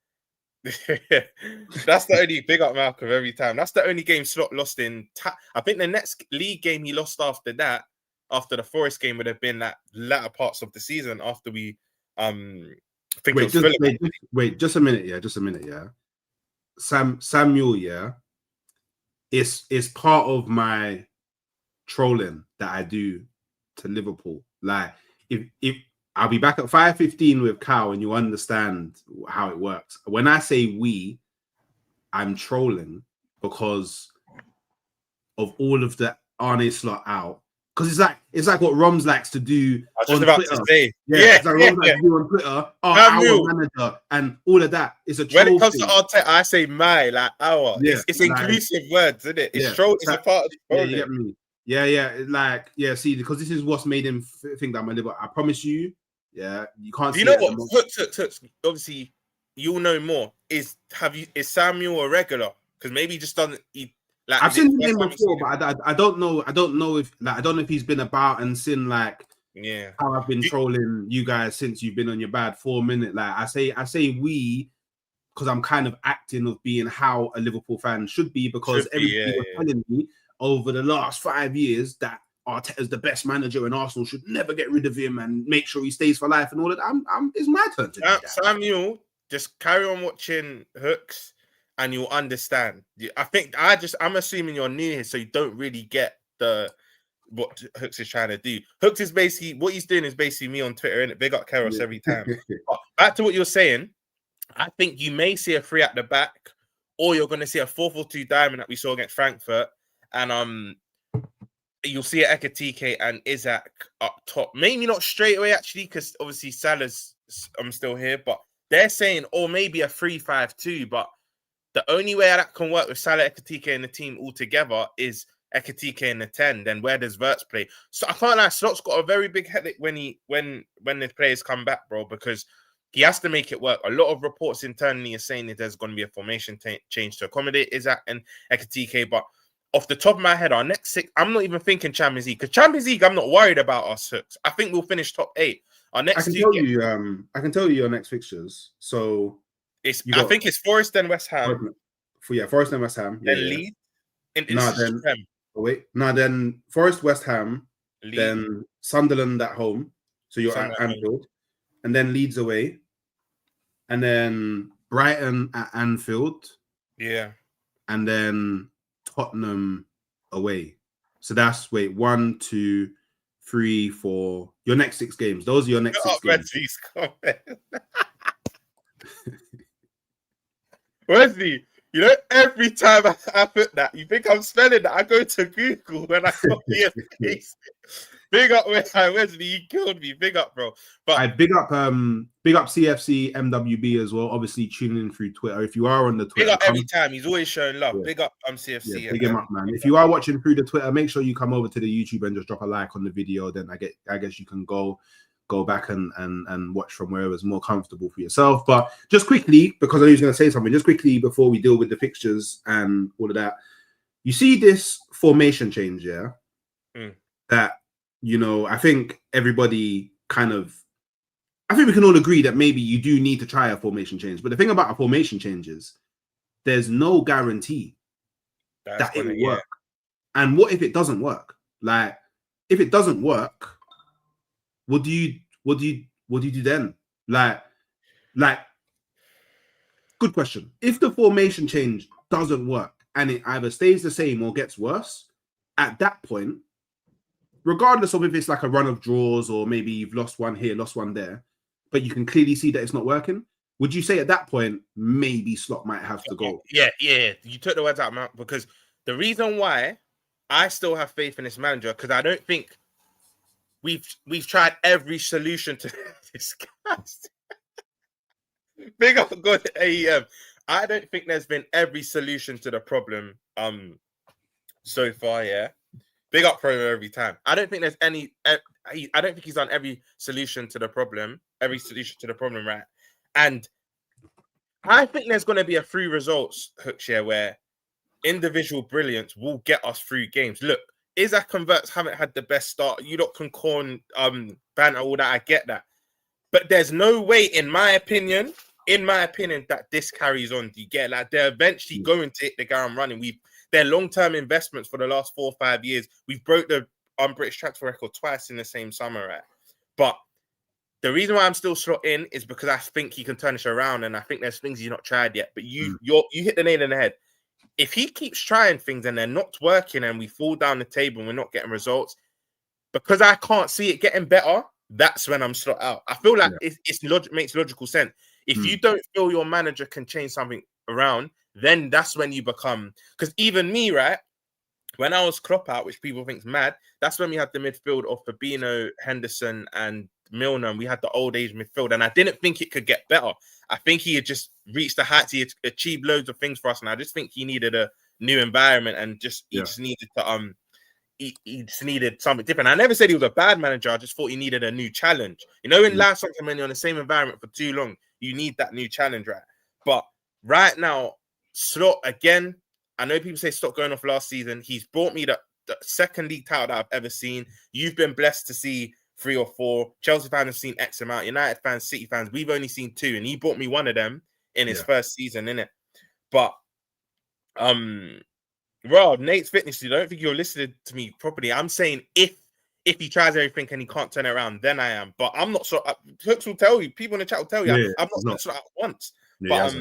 That's the only... Big up Malcolm every time. That's the only game Slot lost in... I think the next league game he lost after that, after the Forest game would have been that latter parts of the season after we think wait, it was Fulham. wait, just a minute, yeah. Samuel, yeah, it's part of my trolling that I do to Liverpool. Like, if I'll be back at 5:15 with Cal, and you understand how it works. When I say we, I'm trolling because of all of the Arne Slot out. Because it's like what Roms likes to do I was just on about Twitter. to say, It's like Roms likes to do on Twitter. Our manager and all of that. It's a troll. When it comes thing. to Arteta, I say my, like our. Yeah, it's inclusive words, isn't it? It's yeah, troll. It's a part of yeah, you get me. Yeah. See, because this is what's made him think that I'm a Liverpool. I promise you. Yeah, you can't. Do you know what? Hooks. Obviously, you'll know more. Is Samuel a regular? Because maybe he just doesn't. I've seen him before, but I don't know. I don't know if he's been about and seen like how I've been trolling you guys since you've been on your bad 4 minute. Like I say we because I'm kind of acting of being how a Liverpool fan should be because everybody was telling me over the last 5 years that Arteta's the best manager and Arsenal should never get rid of him and make sure he stays for life and all of that. It's my turn to do that. Samuel, just carry on watching Hooks and you'll understand. I think I'm assuming you're new here, so you don't really get what Hooks is trying to do. Hooks is basically what he's doing is basically me on Twitter, and big up Keros every time. But back to what you're saying, I think you may see a 3 at the back, or you're going to see a 4-4-2 diamond that we saw against Frankfurt, and you'll see Ekitike and Isaac up top. Maybe not straight away actually, because obviously Salah's still here, but they're saying maybe a 3-5-2. But the only way that can work with Salah, Ekitike, and the team all together is Ekitike in the 10. Then where does Wirtz play? So I can't lie, Slot's got a very big headache when the players come back, bro, because he has to make it work. A lot of reports internally are saying that there's going to be a formation change to accommodate Isaac and Ekitike. But off the top of my head, our next 6, I'm not even thinking Champions League. Because Champions League, I'm not worried about us, Hooks. I think we'll finish top 8. Our next I can tell you your next fixtures. So I think it's Forest and West Ham. Forest and West Ham. Then Leeds. Then Forest, West Ham, Leeds. Then Sunderland at home. So you're at Anfield. And then Leeds away. And then Brighton at Anfield. Yeah. And then Tottenham away. So that's 1, 2, 3, 4. Your next 6 games. Those are your next 6 games. Wesley, you know, every time I put that, you think I'm spelling that, I go to Google when I copy it. Big up Wesley, you killed me. Big up, bro. But I big up CFC MWB as well. Obviously tuning in through Twitter. If you are on the Twitter, big up every time. He's always showing love. Yeah. Big up CFC. Yeah, big him up, man. If you are watching through the Twitter, make sure you come over to the YouTube and just drop a like on the video. Then I guess you can go back and watch from wherever is more comfortable for yourself. But just quickly, because I was going to say something, just quickly before we deal with the fixtures and all of that, you see this formation change, yeah? That, you know, I think everybody I think we can all agree that maybe you do need to try a formation change. But the thing about a formation change is there's no guarantee that it will work. And what if it doesn't work? Like, if it doesn't work, what do you do then? Like, good question. If the formation change doesn't work and it either stays the same or gets worse, at that point, regardless of if it's like a run of draws or maybe you've lost one here, lost one there, but you can clearly see that it's not working, would you say at that point maybe Slot might have to go? Yeah. You took the words out of my mouth, because the reason why I still have faith in this manager, because I don't think we've tried every solution to this cast. Big up God AEM. I don't think there's been every solution to the problem so far, yeah. Big up Pro every time. I don't think there's any. I don't think he's done every solution to the problem. Right? And I think there's going to be a few results, Hookshare, where individual brilliance will get us through games. Look, Isaac and Wirtz haven't had the best start. You lot can corn banter all that. I get that, but there's no way, in my opinion, that this carries on. Do you get like they're eventually going to hit the ground running? They're long-term investments for the last 4 or 5 years. We've broke the British transfer record twice in the same summer, right? But the reason why I'm still slot in is because I think he can turn this around, and I think there's things he's not tried yet. But you hit the nail in the head. If he keeps trying things and they're not working, and we fall down the table and we're not getting results, because I can't see it getting better, that's when I'm slot out. I feel like it makes logical sense. If you don't feel your manager can change something around, then that's when you become. Because even me, right, when I was Klopp out, which people think's mad, that's when we had the midfield of Fabinho, Henderson, and Milner, and we had the old age midfield, and I didn't think it could get better. I think he had just reached the heights. He had achieved loads of things for us, and I just think he needed a new environment, and he just needed to he just needed something different. I never said he was a bad manager. I just thought he needed a new challenge. You know, in life, sometimes when you're in the same environment for too long, you need that new challenge, right? But right now, Slot again. I know people say stop going off last season. He's brought me the second league title that I've ever seen. You've been blessed to see 3 or 4. Chelsea fans have seen X amount. United fans, City fans, we've only seen 2, and he brought me one of them in his first season, innit? But Rob, Nate's fitness, I don't think you're listening to me properly. I'm saying if he tries everything and he can't turn it around, then I am. But I'm not so. Hooks will tell you. People in the chat will tell you. I'm not so at once. But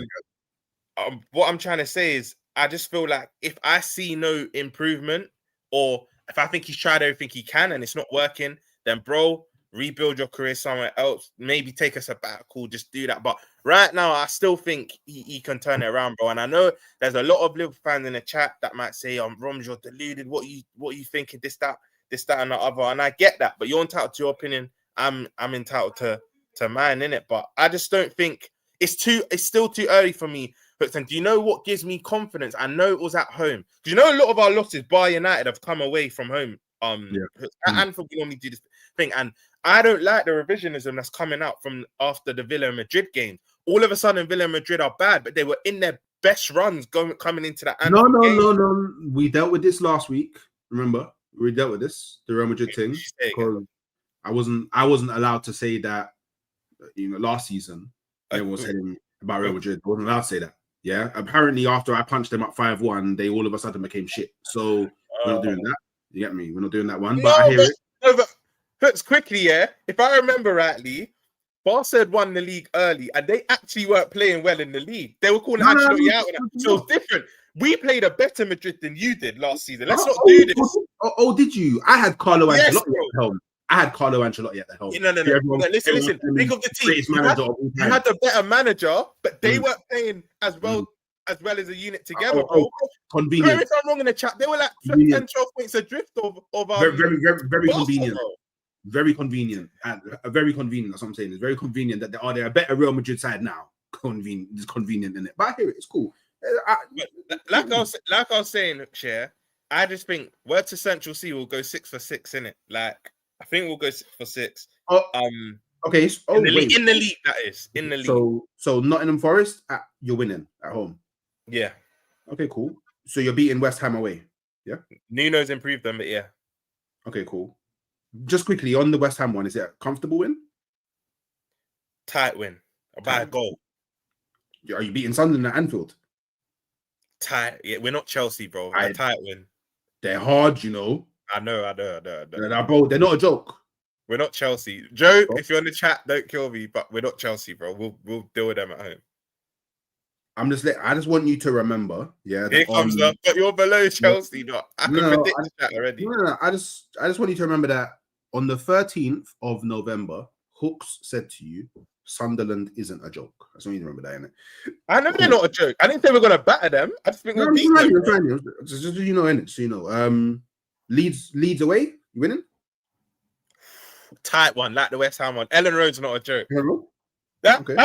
what I'm trying to say is, I just feel like if I see no improvement, or if I think he's tried everything he can and it's not working, then bro, rebuild your career somewhere else. Maybe take a sabbatical, just do that. But right now, I still think he can turn it around, bro. And I know there's a lot of Liverpool fans in the chat that might say, Roms, you're deluded. What you thinking? This, that, and the other. And I get that, but you're entitled to your opinion. I'm entitled to mine, innit? But I just don't think it's still too early for me. And do you know what gives me confidence? I know it was at home. Because you know a lot of our losses, Bar United, have come away from home. At Anfield, we normally do this thing. And I don't like the revisionism that's coming out from after the Villa and Madrid game. All of a sudden, Villa and Madrid are bad, but they were in their best runs coming into that Anfield game. No. We dealt with this last week. Remember? We dealt with this, the Real Madrid thing. Because I wasn't allowed to say that, last season, everyone was saying about Real Madrid. I wasn't allowed to say that. Yeah, apparently after I punched them up 5-1, they all of a sudden became shit. So we're not doing that. You get me? We're not doing that one. But I hear it. But quickly, yeah. If I remember rightly, Barca had won the league early, and they actually weren't playing well in the league. They were calling Ancelotti out, so it's different. We played a better Madrid than you did last season. Let's not do this. Did you? I had Carlo Ancelotti at the helm. No. Listen. Think of the team. You had the better manager, but they weren't playing as well as a unit together. Convenient. If I'm wrong in the chat, they were like 10, 12 points adrift of very convenient. Very convenient. Very convenient. That's what I'm saying. It's very convenient that they're a better Real Madrid side now. It's convenient in it. But I hear it. It's cool. Like I was saying, Cher, I just think word to Central C will go 6 for 6 in it. Like, I think we'll go 6 for 6. Okay. In the league, that is. In the league. So Nottingham Forest, you're winning at home. Yeah. Okay, cool. So you're beating West Ham away. Yeah. Nuno's improved them, but yeah. Okay, cool. Just quickly on the West Ham one, is it a comfortable win? Tight win. By a goal. Are you beating Sunderland at Anfield? Tight. Yeah, we're not Chelsea, bro. A tight win. They're hard, you know. I know. Bro, they're not a joke. We're not Chelsea. Joe, if you're in the chat, don't kill me, but we're not Chelsea, bro. We'll deal with them at home. I just want you to remember, yeah. Here comes up, but you're below Chelsea, not. I can predict that already. No. I just want you to remember that on the 13th of November, Hooks said to you, Sunderland isn't a joke. I just want you to remember that, innit? I know they're not a joke. I didn't say we're gonna batter them. I just think we'll beat them. Just you know, innit? So you know. Leeds away, you winning? Tight one, like the West Ham one. Ellen Road's not a joke. Okay.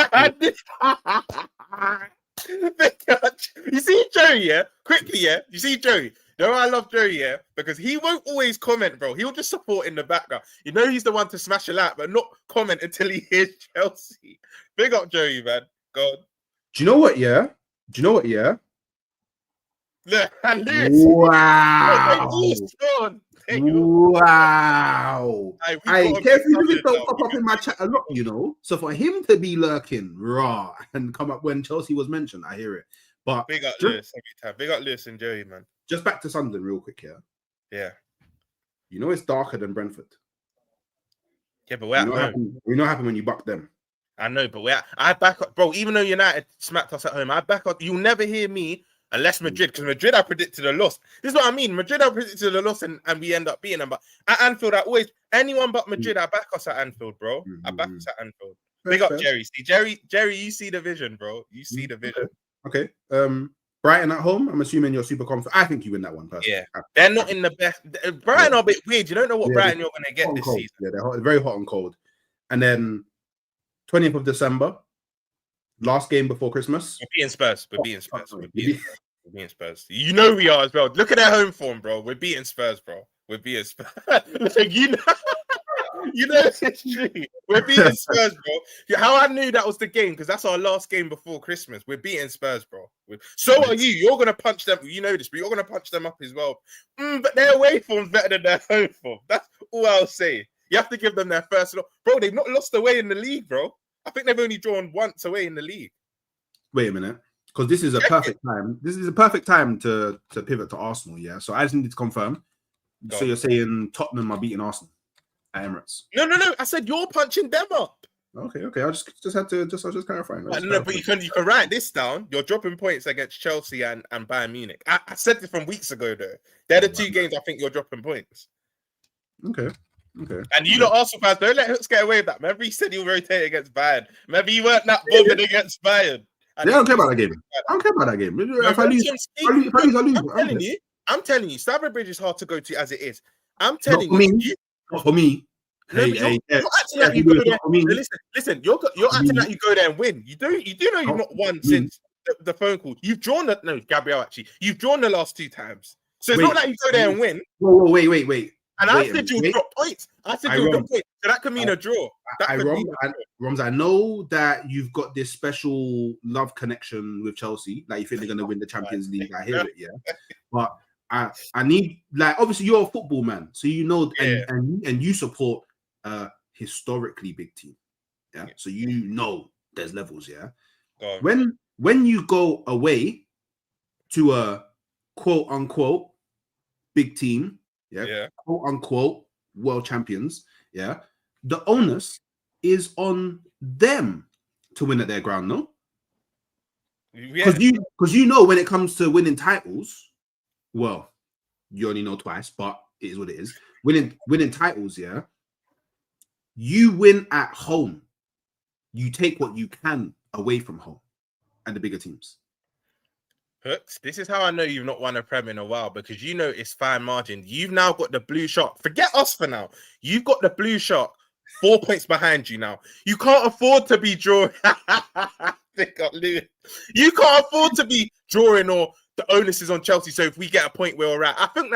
You see Joey, yeah? Quickly, yeah? You see Joey? You know I love Joey, yeah? Because he won't always comment, bro. He'll just support in the background. You know he's the one to smash a lot, but not comment until he hears Chelsea. Big up Joey, man. God. Do you know what, yeah? Look, and Lewis. Wow. Wow. Hey, carefully, don't pop up in my chat a lot, you know. So for him to be lurking raw and come up when Chelsea was mentioned, I hear it. But big up Lewis every time. Big up Lewis and Joey, man. Just back to Sunderland real quick here. Yeah. You know it's darker than Brentford. Yeah, but we're at home. You know what happened when you bucked them. I know, but I back up, bro. Even though United smacked us at home, I back up. You'll never hear me unless Madrid, because Madrid I predicted a loss. This is what I mean. Madrid I predicted a loss, and we end up beating them. But at Anfield, I always anyone but Madrid, I back us at Anfield, bro. I back us at Anfield. Big up Jerry. See, Jerry, you see the vision, bro. You see the vision. Okay. Brighton at home. I'm assuming you're super confident. I think you win that one, personally. Yeah, they're not in the best. Brighton are a bit weird. You don't know what Brighton you're going to get this season. Yeah, they're very hot and cold. And then 20th of December, last game before Christmas. We're beating Spurs. We're beating Spurs. You know we are as well. Look at their home form, bro. We're beating Spurs, bro. We're beating Spurs. You know it's true. We're beating Spurs, bro. How I knew that was the game, because that's our last game before Christmas. We're beating Spurs, bro. So are you. You're going to punch them. You know this, but you're going to punch them up as well. But their away form's better than their home form. That's all I'll say. You have to give them their first look. Bro, they've not lost away in the league, bro. I think they've only drawn once away in the league. Wait a minute. Because this is a perfect time. This is a perfect time to pivot to Arsenal, yeah? So I just need to confirm. So you're saying Tottenham are beating Arsenal at Emirates? No. I said you're punching them up. Okay. I just had to I was just clarifying. But you can write this down. You're dropping points against Chelsea and Bayern Munich. I said this from weeks ago, though. They're the two games I think you're dropping points. Okay. And you lot Arsenal fans, don't let Hooks get away with that. Remember he said he'll rotate against Bayern. Remember he weren't that bothered against Bayern. They don't care about that game. I don't care about that game. If I lose, I'm telling you, Stamford Bridge is hard to go to as it is. I'm telling you. Not for me. You're acting like you go there. Listen, you're acting like you go there and win. You do know you've not won since the phone call. You've drawn Gabriel, actually. You've drawn the last 2 times. So it's not like you go there and win. Whoa, wait. And I said you'll drop points. So that could mean a draw. Roms, I know that you've got this special love connection with Chelsea. Like you think they're going to win the Champions League. I hear it, yeah. But I need, like, obviously you're a football man, so you know, and you support a historically big team. Yeah. So you know there's levels, yeah. When you go away to a quote unquote big team, quote unquote world champions, the onus is on them to win at their ground, no? Because you know when it comes to winning titles, well, you only know twice, but it is what it is. Winning titles, you win at home. You take what you can away from home and the bigger teams. Hooks, this is how I know you've not won a Prem in a while, because you know it's fine margin. You've now got the blue shark. Forget us for now. You've got the blue shark 4 points behind you now. You can't afford to be drawing. You can't afford to be drawing, or the onus is on Chelsea. So if we get a point where we're at, I think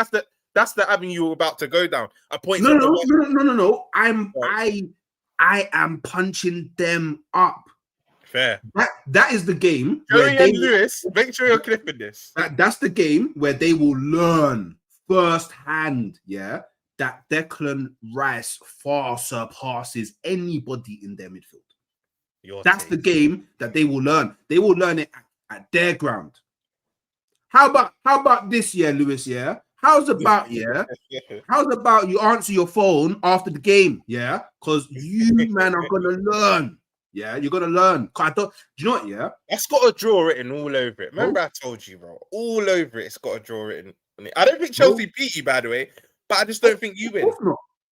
that's the avenue you're about to go down. A point. No. I am punching them up. Fair. That is the game. Joey and Lewis, make sure you're clipping this. That's the game where they will learn firsthand, that Declan Rice far surpasses anybody in their midfield. That's the game that they will learn. They will learn it at their ground. How about this year, Lewis? How's about you answer your phone after the game? Because you man are gonna learn. You're gonna learn. Do you know what? That's got a draw written all over it. Remember, I told you, bro. All over it, it's got a draw written on it. I don't think Chelsea beat you, by the way, but I just don't think you win.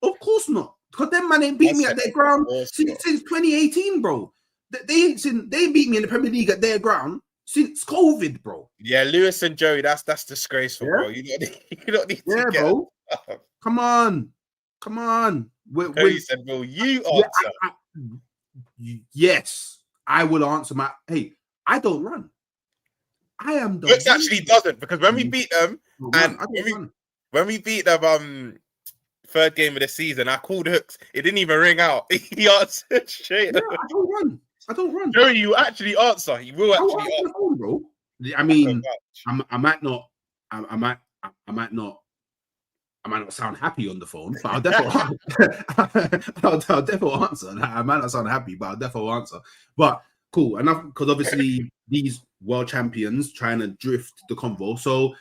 Of course not. Because them man ain't beat me at their ground since 2018, bro. They beat me in the Premier League at their ground since COVID, bro. Yeah, Lewis and Joey, that's disgraceful, bro. You don't need to get bro. Come on. He said, "Will you answer?" Yes, I will answer. I don't run. I am the. Which actually doesn't, because when we beat them, when we beat them, third game of the season, I called Hooks. It didn't even ring out. He answered straight. Yeah, I don't run. Joey, you actually answer. He will actually answer. Phone, bro. I mean, I might not sound happy on the phone, but I'll definitely I'll definitely answer. I might not sound happy, but I'll definitely answer. But cool enough, because obviously these world champions trying to drift the convo. So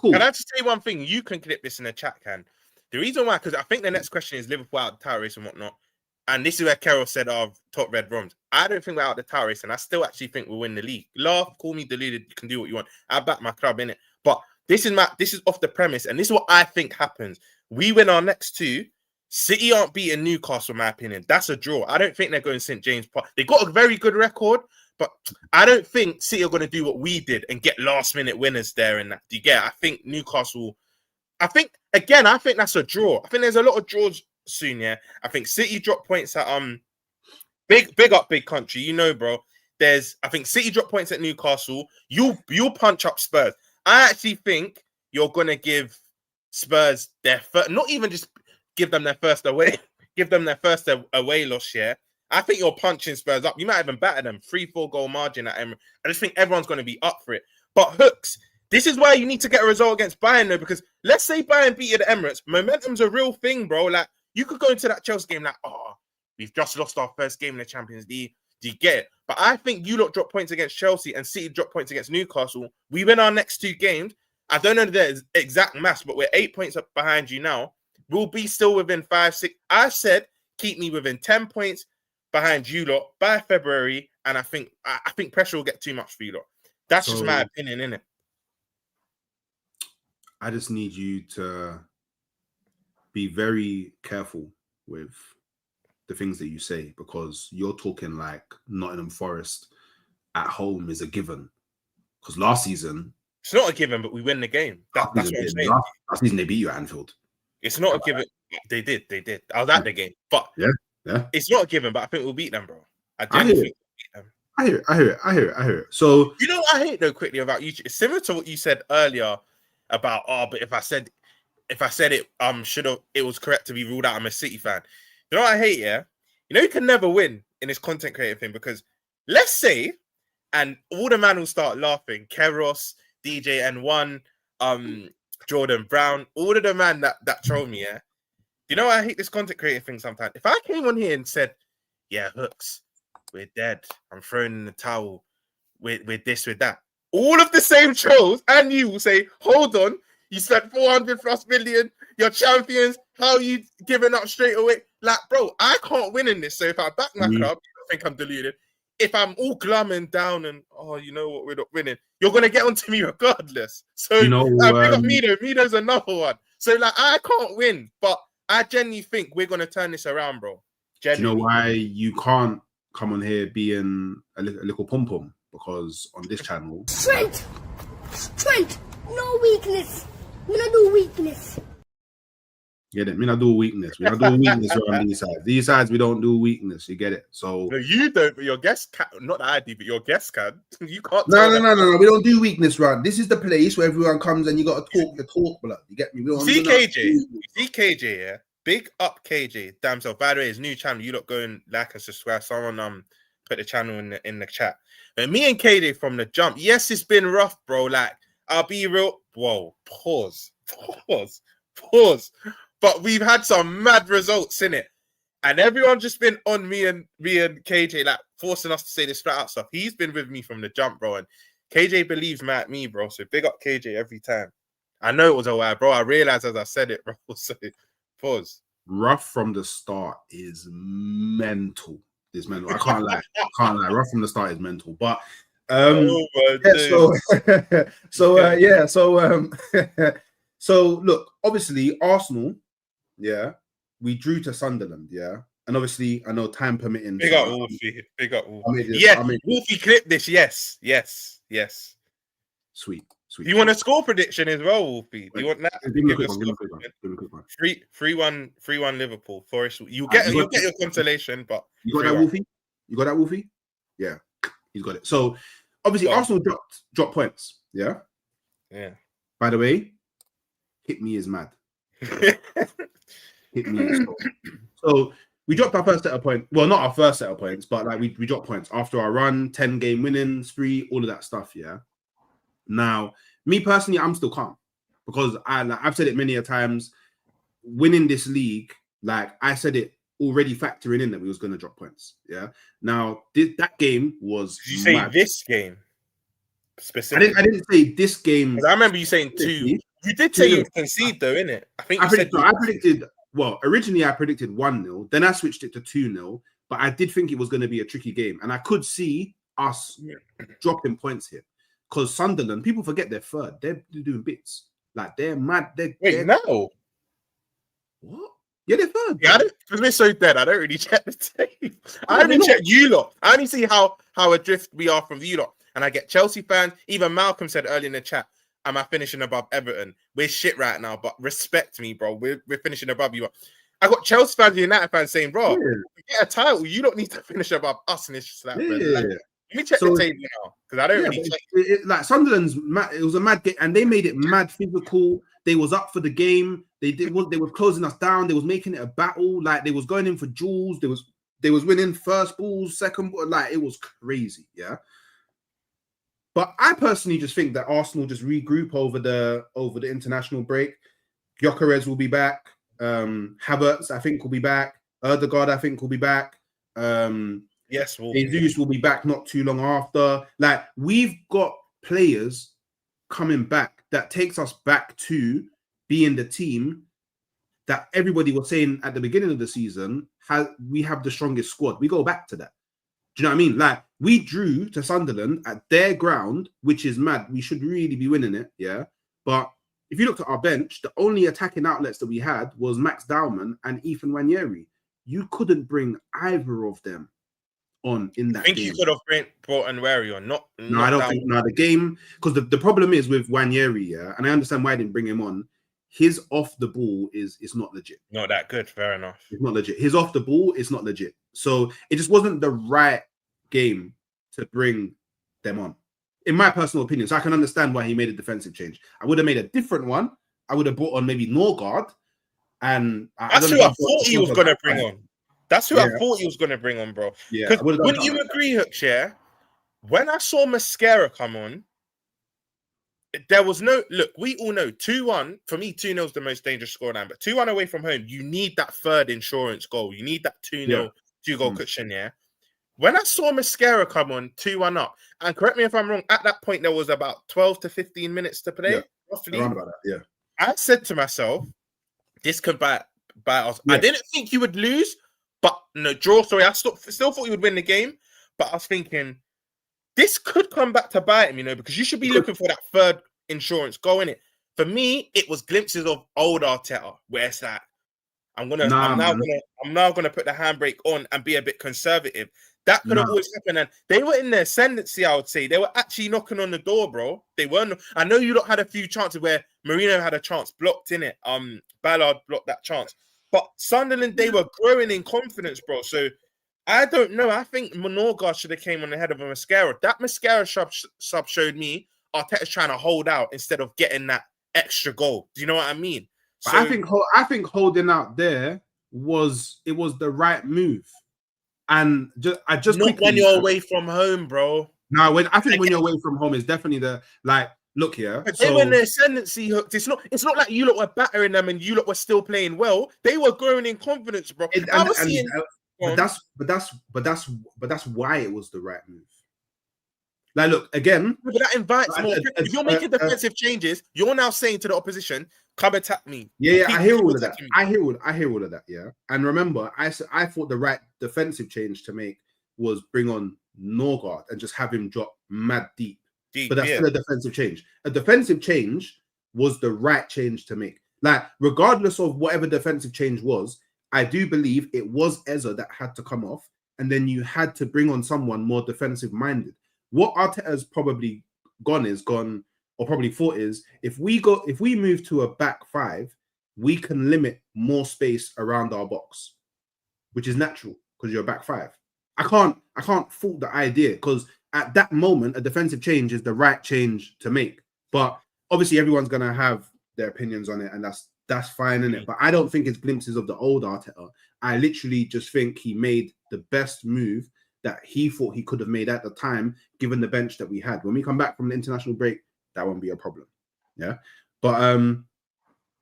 Cool. Can I just say one thing? You can clip this in the chat, Can. The reason why, because I think the next question is Liverpool out of the title race and whatnot. And this is where Carol said, top red bronze. I don't think we're out of the title race, and I still actually think we'll win the league. Laugh, call me deluded, you can do what you want. I back my club, innit? But this is off the premise, and this is what I think happens. We win our next two. City aren't beating Newcastle, in my opinion. That's a draw. I don't think they're going St. James Park. They got a very good record, but I don't think City are going to do what we did and get last-minute winners there and that. Do you get it? I think Newcastle... I think that's a draw. I think there's a lot of draws soon, yeah. I think City drop points at big up big country, you know, bro. I think City drop points at Newcastle. You'll punch up Spurs. I actually think you're gonna give Spurs their first, not even just give them their first away loss, yeah. I think you're punching Spurs up. You might even batter them 3-4 goal margin at Emirates. I just think everyone's gonna be up for it. But Hooks, this is why you need to get a result against Bayern, though, because let's say Bayern beat you at Emirates. Momentum's a real thing, bro. Like, you could go into that Chelsea game like, we've just lost our first game in the Champions League. Do you get it? But I think you lot drop points against Chelsea and City drop points against Newcastle. We win our next two games. I don't know the exact maths, but we're 8 points up behind you now. We'll be still within 5, 6. I said keep me within 10 points behind you lot by February, and I think pressure will get too much for you lot. That's just my opinion, innit? I just need you to be very careful with the things that you say, because you're talking like Nottingham Forest at home is a given. Because last season... It's not a given, but we win the game. That's what I'm saying. Last season they beat you at Anfield. It's not a given. They did. I was at the game. But yeah. It's not a given, but I think we'll beat them, bro. I genuinely think we'll beat them. I hear it. So... You know what I hate, though, quickly about YouTube? It's similar to what you said earlier about, but if I said it, it was correct to be ruled out. I'm a City fan. You know what I hate, yeah? You know you can never win in this content creator thing, because let's say, and all the man will start laughing, Keros, DJ N1, Jordan Brown, all of the man that troll me, yeah? You know I hate this content creator thing sometimes? If I came on here and said, yeah, Hooks, we're dead, I'm throwing in the towel, we're this, with that, all of the same trolls and you will say, hold on, you spent 400+ million, you're champions, how are you giving up straight away? Like, bro, I can't win in this. So if I back my club, I think I'm deluded. If I'm all glum and down and, you know what, we're not winning, you're going to get onto me regardless. So, pick up Mido. Mido's another one. So, like, I can't win, but I genuinely think we're going to turn this around, bro. Genuinely. Do you know why you can't come on here being a little pom-pom? Because on this channel... Strength! No weakness! We don't do weakness. Get it? We not do weakness. We don't do weakness around these sides. These sides, we don't do weakness. You get it? So... No, you don't, but your guests can. Not that I do, but your guests can. You can't... No. We don't do weakness, right? This is the place where everyone comes and you got to talk the talk, blood. You get me? See KJ, yeah? Big up KJ. Damn self. By the way, his new channel. You lot go and like and subscribe. Someone put the channel in the chat. And me and KJ from the jump. Yes, it's been rough, bro. Like, I'll be real. Whoa, pause. But we've had some mad results in it, and everyone's just been on me and KJ, like forcing us to say this flat out stuff. He's been with me from the jump, bro, and KJ believes me, bro. So big up KJ every time. I know it was a while, bro. I realized as I said it, bro. So pause. Rough from the start is mental. It's mental. I can't lie. Rough from the start is mental. But so look, obviously Arsenal, yeah, we drew to Sunderland, yeah, and obviously I know time permitting. Big up Wolfie. Yeah, Wolfie clip this. Yes. Sweet. Do you want a score prediction as well, Wolfie? Do you want that? Give me a quick one. 3-1 Liverpool. Forest. You'll get your consolation, but you got that, Wolfie? You got that, Wolfie? Yeah, he's got it. So obviously Arsenal dropped points. Yeah. By the way, hit me is mad. Hit me is mad. So we dropped our first set of points. Well, not our first set of points, but like we dropped points after our run, 10-game winning spree, all of that stuff. Yeah. Now, me personally, I'm still calm because I've said it many a times. Winning this league, like I said it already, factoring in that we was going to drop points. Yeah. Now that game was. Did you say this game specifically? I didn't say this game. I remember you saying two You did say you'd concede, though, innit? I think I predicted. Well, originally I predicted 1-0. Then I switched it to 2-0. But I did think it was going to be a tricky game, and I could see us dropping points here because Sunderland. People forget they're third. They're doing bits like they're mad. They're no. What? Yeah, they're third. Yeah, because we're so dead. I don't really check the tape. I only check you lot. I only see how adrift we are from you lot. And I get Chelsea fans. Even Malcolm said earlier in the chat, am I finishing above Everton? We're shit right now, but respect me, bro. We're finishing above you. I got Chelsea fans and United fans saying, bro, you get a title. You don't need to finish above us. And it's just like, let me check the table now. Because I don't really check. Like Sunderland's it was a mad game, and they made it mad physical. They was up for the game. They were closing us down. They was making it a battle. Like they was going in for duels. They was winning first balls, second ball. Like it was crazy, yeah. But I personally just think that Arsenal just regroup over the international break. Gyökeres will be back. Havertz, I think, will be back. Erdegaard, I think, will be back. Yes, Jesus will be back not too long after. Like we've got players coming back that takes us back to being the team that everybody was saying at the beginning of the season. We have the strongest squad. We go back to that. Do you know what I mean? Like we drew to Sunderland at their ground, which is mad. We should really be winning it, yeah. But if you looked at our bench, the only attacking outlets that we had was Max Dowman and Ethan Nwaneri. You couldn't bring either of them on in that game. I think you could have brought Nwaneri on, not. No, I don't think. No, the game, because the problem is with Nwaneri, yeah, and I understand why I didn't bring him on. His off the ball is not legit. Not that good. Fair enough. It's not legit. His off the ball is not legit. So it just wasn't the right game to bring them on, in my personal opinion. So I can understand why he made a defensive change. I would have made a different one. I would have brought on maybe Norgard. And that's who I thought he was going to bring on. That's who I thought he was going to bring on, bro. Yeah. Wouldn't you agree, Hooks? Yeah. When I saw Mascara come on, there was no look. We all know 2-1 for me. 2-0 is the most dangerous scoreline, but 2-1 away from home, you need that third insurance goal. You need that 2-0, 2-goal cushion. Yeah. When I saw Mascara come on 2-1 up, and correct me if I'm wrong, at that point there was about 12 to 15 minutes to play, roughly. Around about that, yeah. I said to myself, this could bite us. Yeah. I didn't think you would lose, but no draw. Sorry, I still thought you would win the game, but I was thinking this could come back to bite him, because you should be looking for that third insurance goal in it. For me, it was glimpses of old Arteta, where it's like I'm now gonna put the handbrake on and be a bit conservative. That could have always happened, and they were in their ascendancy. I would say they were actually knocking on the door, bro. They weren't. I know you lot had a few chances where Mourinho had a chance blocked in it. Ballard blocked that chance, but Sunderland, they were growing in confidence, bro. So I don't know. I think Norgard should have came on the head of a Mascara. That Mascara sub showed me Arteta's trying to hold out instead of getting that extra goal. Do you know what I mean? So, I think holding out there was the right move. And just not when you're away from home, bro. No, when you're away from home is definitely look here. But they were in their ascendancy hooked. It's not like you lot were battering them and you lot were still playing well. They were growing in confidence, bro. But that's why it was the right move. Like, look again. But that invites more. If you're making defensive changes, you're now saying to the opposition, "Come attack me." Yeah, I hear all of that. I hear all of that. Yeah, and remember, I thought the right defensive change to make was bring on Norgard and just have him drop mad deep. But that's still a defensive change. A defensive change was the right change to make. Like, regardless of whatever defensive change was, I do believe it was Eze that had to come off, and then you had to bring on someone more defensive minded. What Arteta's probably gone, or probably thought is, if we move to a back five, we can limit more space around our box, which is natural because you're a back five. I can't fault the idea, because at that moment, a defensive change is the right change to make. But obviously, everyone's gonna have their opinions on it, and that's fine, isn't it? But I don't think it's glimpses of the old Arteta. I literally just think he made the best move that he thought he could have made at the time, given the bench that we had. When we come back from the international break, that won't be a problem. Yeah. But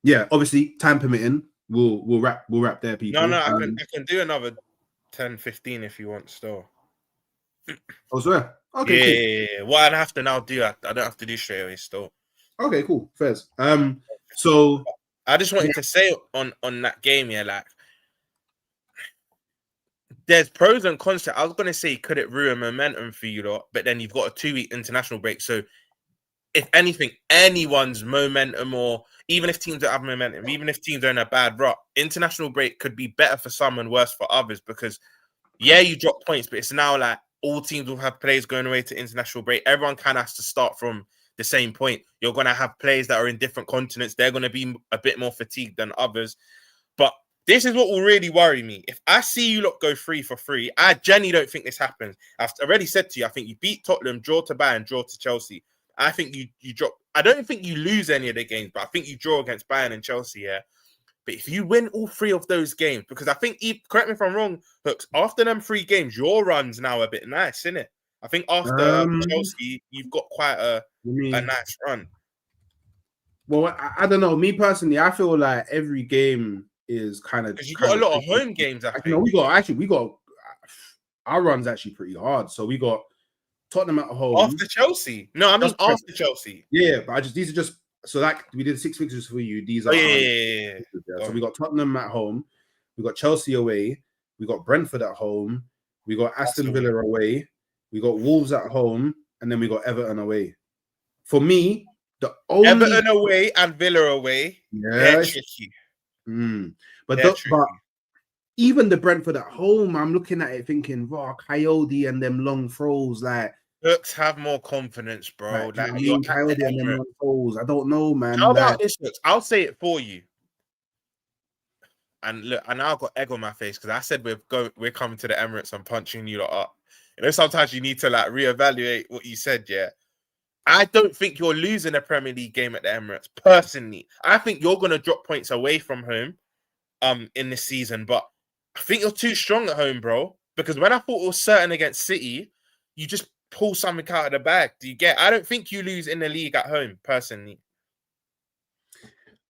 yeah, obviously, time permitting, we'll wrap there, people. No, I can do another 10, 15 if you want still. Oh, sorry. Okay. Yeah. What I'd have to now do, I don't have to do straight away still. Okay, cool. Fairs. So I just wanted to say on that game, yeah, like there's pros and cons to it. I was gonna say, could it ruin momentum for you lot? But then you've got a 2-week international break. So if anything, anyone's momentum, or even if teams don't have momentum, even if teams are in a bad rut, international break could be better for some and worse for others because yeah, you drop points, but it's now like all teams will have players going away to international break. Everyone kind of has to start from the same point. You're going to have players that are in different continents. They're going to be a bit more fatigued than others. But this is what will really worry me. If I see you lot go 3-for-3, I genuinely don't think this happens. I've already said to you, I think you beat Tottenham, draw to Bayern, draw to Chelsea. I think you drop. I don't think you lose any of the games, but I think you draw against Bayern and Chelsea, yeah. But if you win all 3 of those games, because I think, correct me if I'm wrong, Hooks, after them 3 games, your run's now a bit nice, isn't it? I think after Chelsea, you've got quite a nice run. Well, I don't know. Me personally, I feel like every game is kind of because you got a lot of home games. I think we got our run's actually pretty hard. So we got Tottenham at home after Chelsea. No, I mean after Chelsea. Yeah, but these are just so like we did 6 fixtures for you. These are So we got Tottenham at home, we got Chelsea away, we got Brentford at home, we got Aston Villa away, we got Wolves at home, and then we got Everton away. For me, the only Everton away and Villa away, they're tricky. But even the Brentford at home, I'm looking at it thinking, wow, Coyote and them long throws, like Hooks, have more confidence, bro. Like Coyote and them long throws. I don't know, man. How about this, Hooks? I'll say it for you. And look, I now got egg on my face because I said we're coming to the Emirates and punching you lot up. You know, sometimes you need to like reevaluate what you said, yeah. I don't think you're losing a Premier League game at the Emirates, personally. I think you're gonna drop points away from home in this season, but I think you're too strong at home, bro. Because when I thought it was certain against City, you just pull something out of the bag. Do you get? I don't think you lose in the league at home, personally.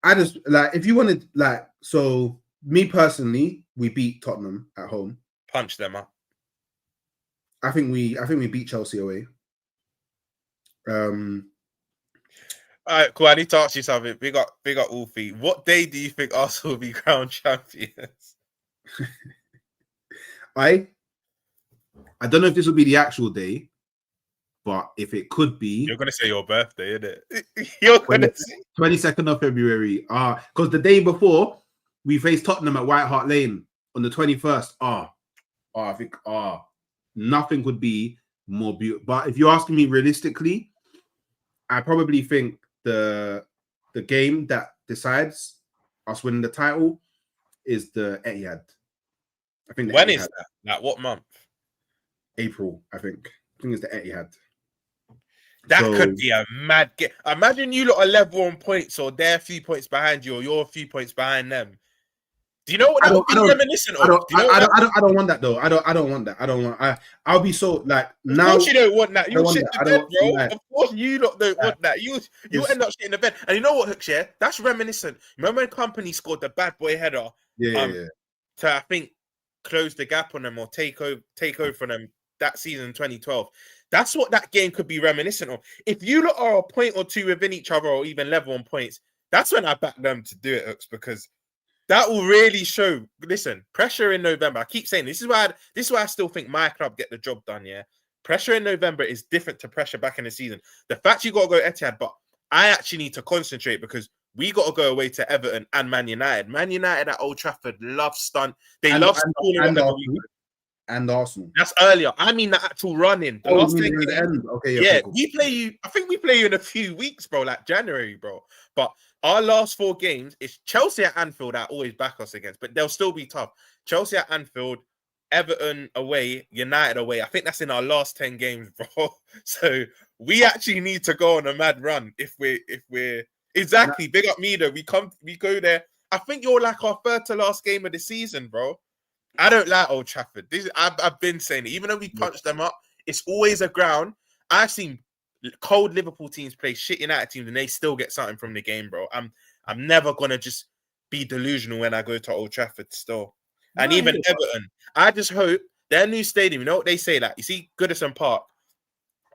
I just like if you wanted like so. Me personally, we beat Tottenham at home. Punch them up. I think we beat Chelsea away. All right, cool. I need to ask you something. Big up Wolfie. What day do you think Arsenal will be crowned champions? I don't know if this will be the actual day, but if it could be, you're gonna say your birthday, isn't it? You're gonna say 22nd of February. Because the day before we faced Tottenham at White Hart Lane on the 21st. I think nothing could be more beautiful. But if you're asking me realistically, I probably think the game that decides us winning the title is the Etihad. I think when is that? Like what month? April, I think. I think it's the Etihad. That could be a mad game. Imagine you lot are level on points, or they're a few points behind you, or you're a few points behind them. Do you know what that would be reminiscent of? I don't want that though. I don't want that. I'll be so like now. Of course you don't want that. You'll shit the bed, bro. Like, of course you don't want that. You'll end up shitting the bed. And you know what, Hooks, yeah? That's reminiscent. Remember when Company scored the bad boy header? To I think close the gap on them or take over from them that season 2012. That's what that game could be reminiscent of. If you lot are a point or two within each other or even level on points, that's when I back them to do it, Hooks, because that will really show. Listen, pressure in November. I keep saying this is why I still think my club get the job done. Yeah, pressure in November is different to pressure back in the season. The fact you got to go Etihad, but I actually need to concentrate because we got to go away to Everton and Man United. Man United at Old Trafford love stunt. They love and Arsenal. That's earlier. I mean the actual running. The last thing. Okay, cool. We play you. I think we play you in a few weeks, bro. Like January, bro. But our last 4 games is Chelsea at Anfield. I always back us against, but they'll still be tough. Chelsea at Anfield, Everton away, United away. I think that's in our last 10 games, bro. So we actually need to go on a mad run if we're exactly big up me though. We go there. I think you're like our third to last game of the season, bro. I don't like Old Trafford. I've been saying it. Even though we punched them up, it's always a ground. I've seen cold Liverpool teams play shit United teams and they still get something from the game, bro. I'm never gonna just be delusional when I go to Old Trafford still. And even Everton, I just hope their new stadium. You know what they say? Like you see Goodison Park.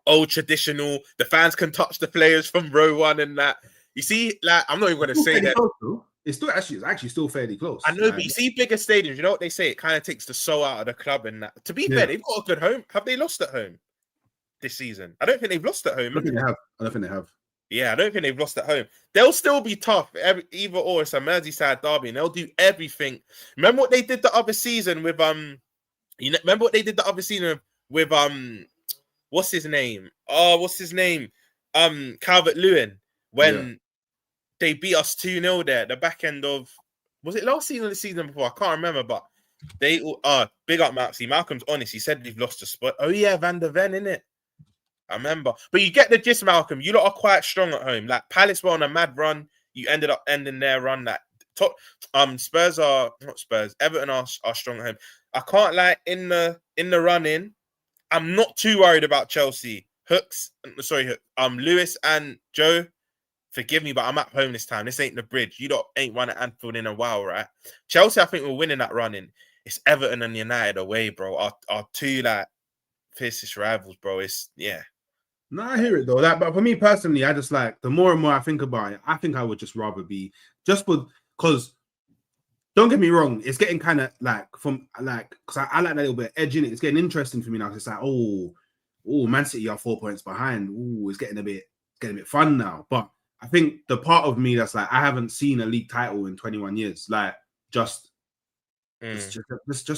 old traditional. The fans can touch the players from row one and that. You see, like I'm not even going to say that. It's actually still fairly close. I know, but you see bigger stadiums. You know what they say? It kind of takes the soul out of the club and that. To be fair, they've got a good home. Have they lost at home this season? I don't think they've lost at home. I don't think they have. Yeah, I don't think they've lost at home. They'll still be tough. Either or, it's a Merseyside derby, and they'll do everything. Remember what they did the other season with remember what they did the other season with what's his name? Calvert-Lewin when they beat us 2-0 there at the back end of, was it last season or the season before? I can't remember, but they big up Maxi. Malcolm's honest. He said they've lost a spot. Oh yeah, Van der Ven, innit? I remember. But you get the gist, Malcolm. You lot are quite strong at home. Like Palace were on a mad run. You ended up ending their run. That top Spurs are not Spurs. Everton are strong at home. I can't lie, in the run in, I'm not too worried about Chelsea. Lewis and Joe, forgive me, but I'm at home this time. This ain't the bridge. You lot ain't won at Anfield in a while, right? Chelsea, I think we're winning that run in. It's Everton and United away, bro. Our two like fiercest rivals, bro. No, I hear it though. But for me personally, I just like the more and more I think about it, I think I would just rather be because don't get me wrong, it's getting kind of like because I like that little bit of edge in it. It's getting interesting for me now. It's like, Man City are 4 points behind. It's getting a bit fun now. But I think the part of me that's like, I haven't seen a league title in 21 years. Like, just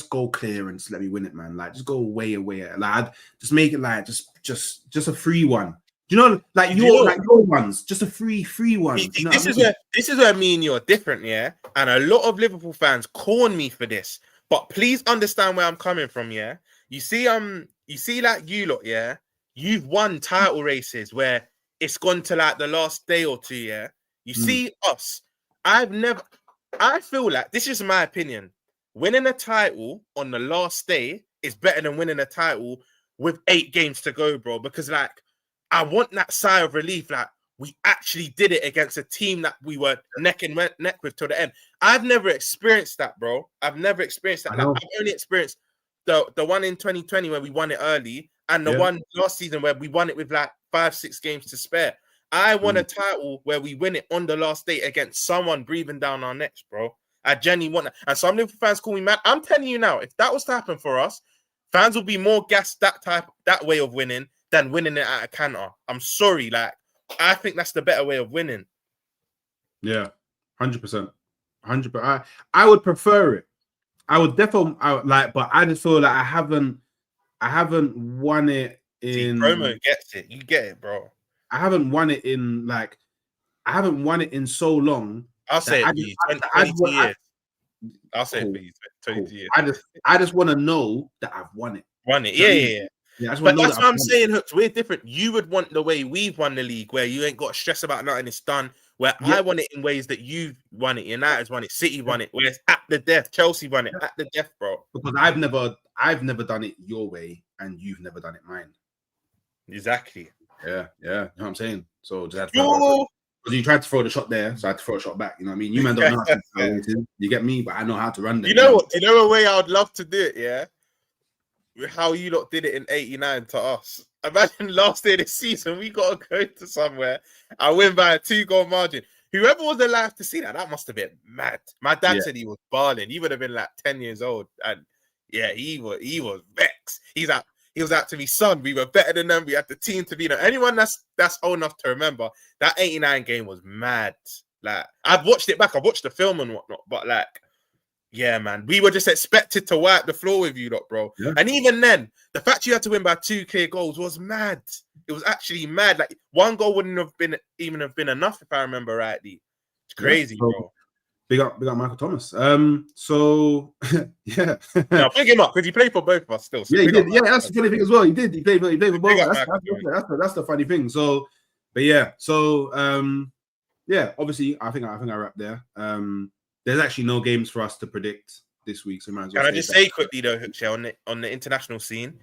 go clear and just let me win it, man. Like, just go away. Like, I'd just make it like just a free one. Do you know, like your ones, just a free one. You know this is where me and you are different, yeah. And a lot of Liverpool fans corn me for this, but please understand where I'm coming from, yeah. You see, like you lot, yeah. You've won title races where it's gone to like the last day or two, yeah. You see us. I feel like this is my opinion. Winning a title on the last day is better than winning a title with 8 games to go, bro. Because like, I want that sigh of relief. Like, we actually did it against a team that we were neck and neck with till the end. I've never experienced that, bro. I've never experienced that. Like, I've only experienced the one in 2020 where we won it early, and the one last season where we won it with like 5-6 games to spare. I want a title where we win it on the last day against someone breathing down our necks, bro. I genuinely want that. And some Liverpool fans call me mad. I'm telling you now, if that was to happen for us, fans will be more gassed that way of winning than winning it at a canter. I'm sorry, like, I think that's the better way of winning. Yeah, 100%. 100%. I would prefer it. I would definitely but I just feel like I haven't won it in. See, promo gets it. You get it, bro. I haven't won it in so long. I'll say it for you. 22 years. I'll say it for you. 22 years. I just want to know that I've won it. Yeah. But that's what I'm saying, Hooks. We're different. You would want the way we've won the league, where you ain't got to stress about nothing, it's done. Where I want it in ways that you've won it. United's won it. City won it. Where it's at the death. Chelsea won it at the death, bro. Because I've never done it your way, and you've never done it mine. Exactly. Yeah. You know what I'm saying? So just because you tried to throw the shot there, so I had to throw a shot back. You know what I mean? You man don't know how to throw it. You get me, but I know how to run them. You know what? You know a way I would love to do it, yeah? How you lot did it in 89 to us. Imagine last day of the season, we got to go to somewhere. I win by a 2-goal margin. Whoever was alive to see that must have been mad. My dad said he was balling. He would have been like 10 years old. And yeah, he was vexed. He was out to me, son. We were better than them. We had the team to beat them. Anyone that's old enough to remember, that 89 game was mad. Like, I've watched it back. I watched the film and whatnot, but like, yeah, man, we were just expected to wipe the floor with you lot, bro. Yeah. And even then, the fact you had to win by 2 clear goals was mad. It was actually mad. Like, 1 goal wouldn't have been enough if I remember rightly. It's crazy, bro. Big up Michael Thomas. So yeah. Now pick him up because he played for both of us still. So yeah, he did. Yeah, that's the funny thing as well. He did. He played for both. That's the funny thing. So, but yeah. So yeah. Obviously, I think I wrapped there. There's actually no games for us to predict this week. So can I just say quickly though, Hookshay, on the international scene,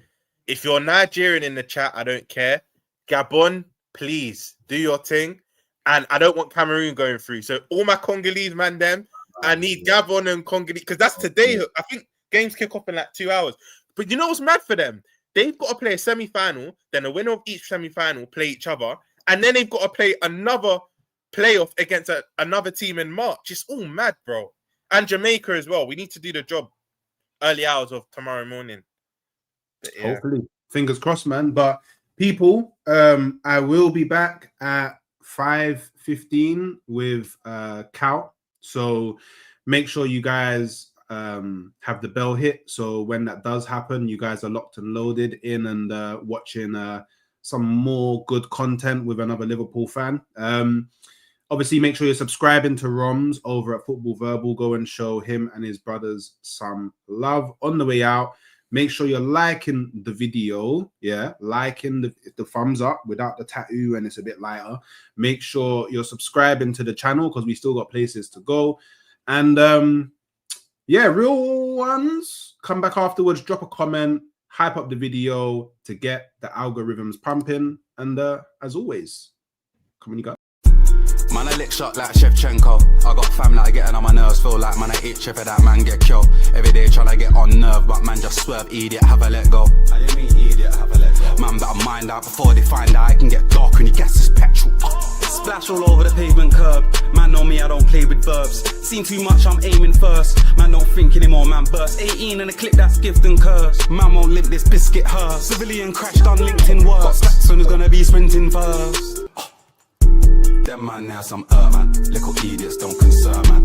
if you're Nigerian in the chat, I don't care. Gabon, please do your thing. And I don't want Cameroon going through. So all my Congolese man, I need Gabon and Congolese because that's today. I think games kick off in like 2 hours. But you know what's mad for them? they've got to play a semi-final, then the winner of each semi-final play each other, and then they've got to play another playoff against another team in March. It's all mad, bro. And Jamaica as well. We need to do the job early hours of tomorrow morning. Yeah. Hopefully, fingers crossed, man. But people, I will be back at 5:15 with Cal. So make sure you guys have the bell hit. So when that does happen, you guys are locked and loaded in and watching some more good content with another Liverpool fan. Obviously, make sure you're subscribing to Roms over at Football Verbal. Go and show him and his brothers some love on the way out. Make sure you're liking the video. Yeah, liking the thumbs up without the tattoo and it's a bit lighter. Make sure you're subscribing to the channel because we still got places to go. And yeah, real ones, come back afterwards, drop a comment, hype up the video to get the algorithms pumping. And as always, come on, you guys. Man, I lick shot like Shevchenko. I got fam like getting on my nerves. Feel like man, I eat chip for that man get killed. Every day trying to get on nerve, but man just swerve, idiot, have a let go. I didn't mean idiot, have a let go. Man better mind out before they find out. I can get dark when you gas this petrol. Splash all over the pavement curb. Man know me, I don't play with verbs. Seen too much, I'm aiming first. Man don't think anymore, man burst. 18 and a clip that's gift and curse. Man won't limp this biscuit hurst. Civilian crashed on LinkedIn work. Got stacks soon is gonna be sprinting first. Them man now some man. Little idiots don't concern man.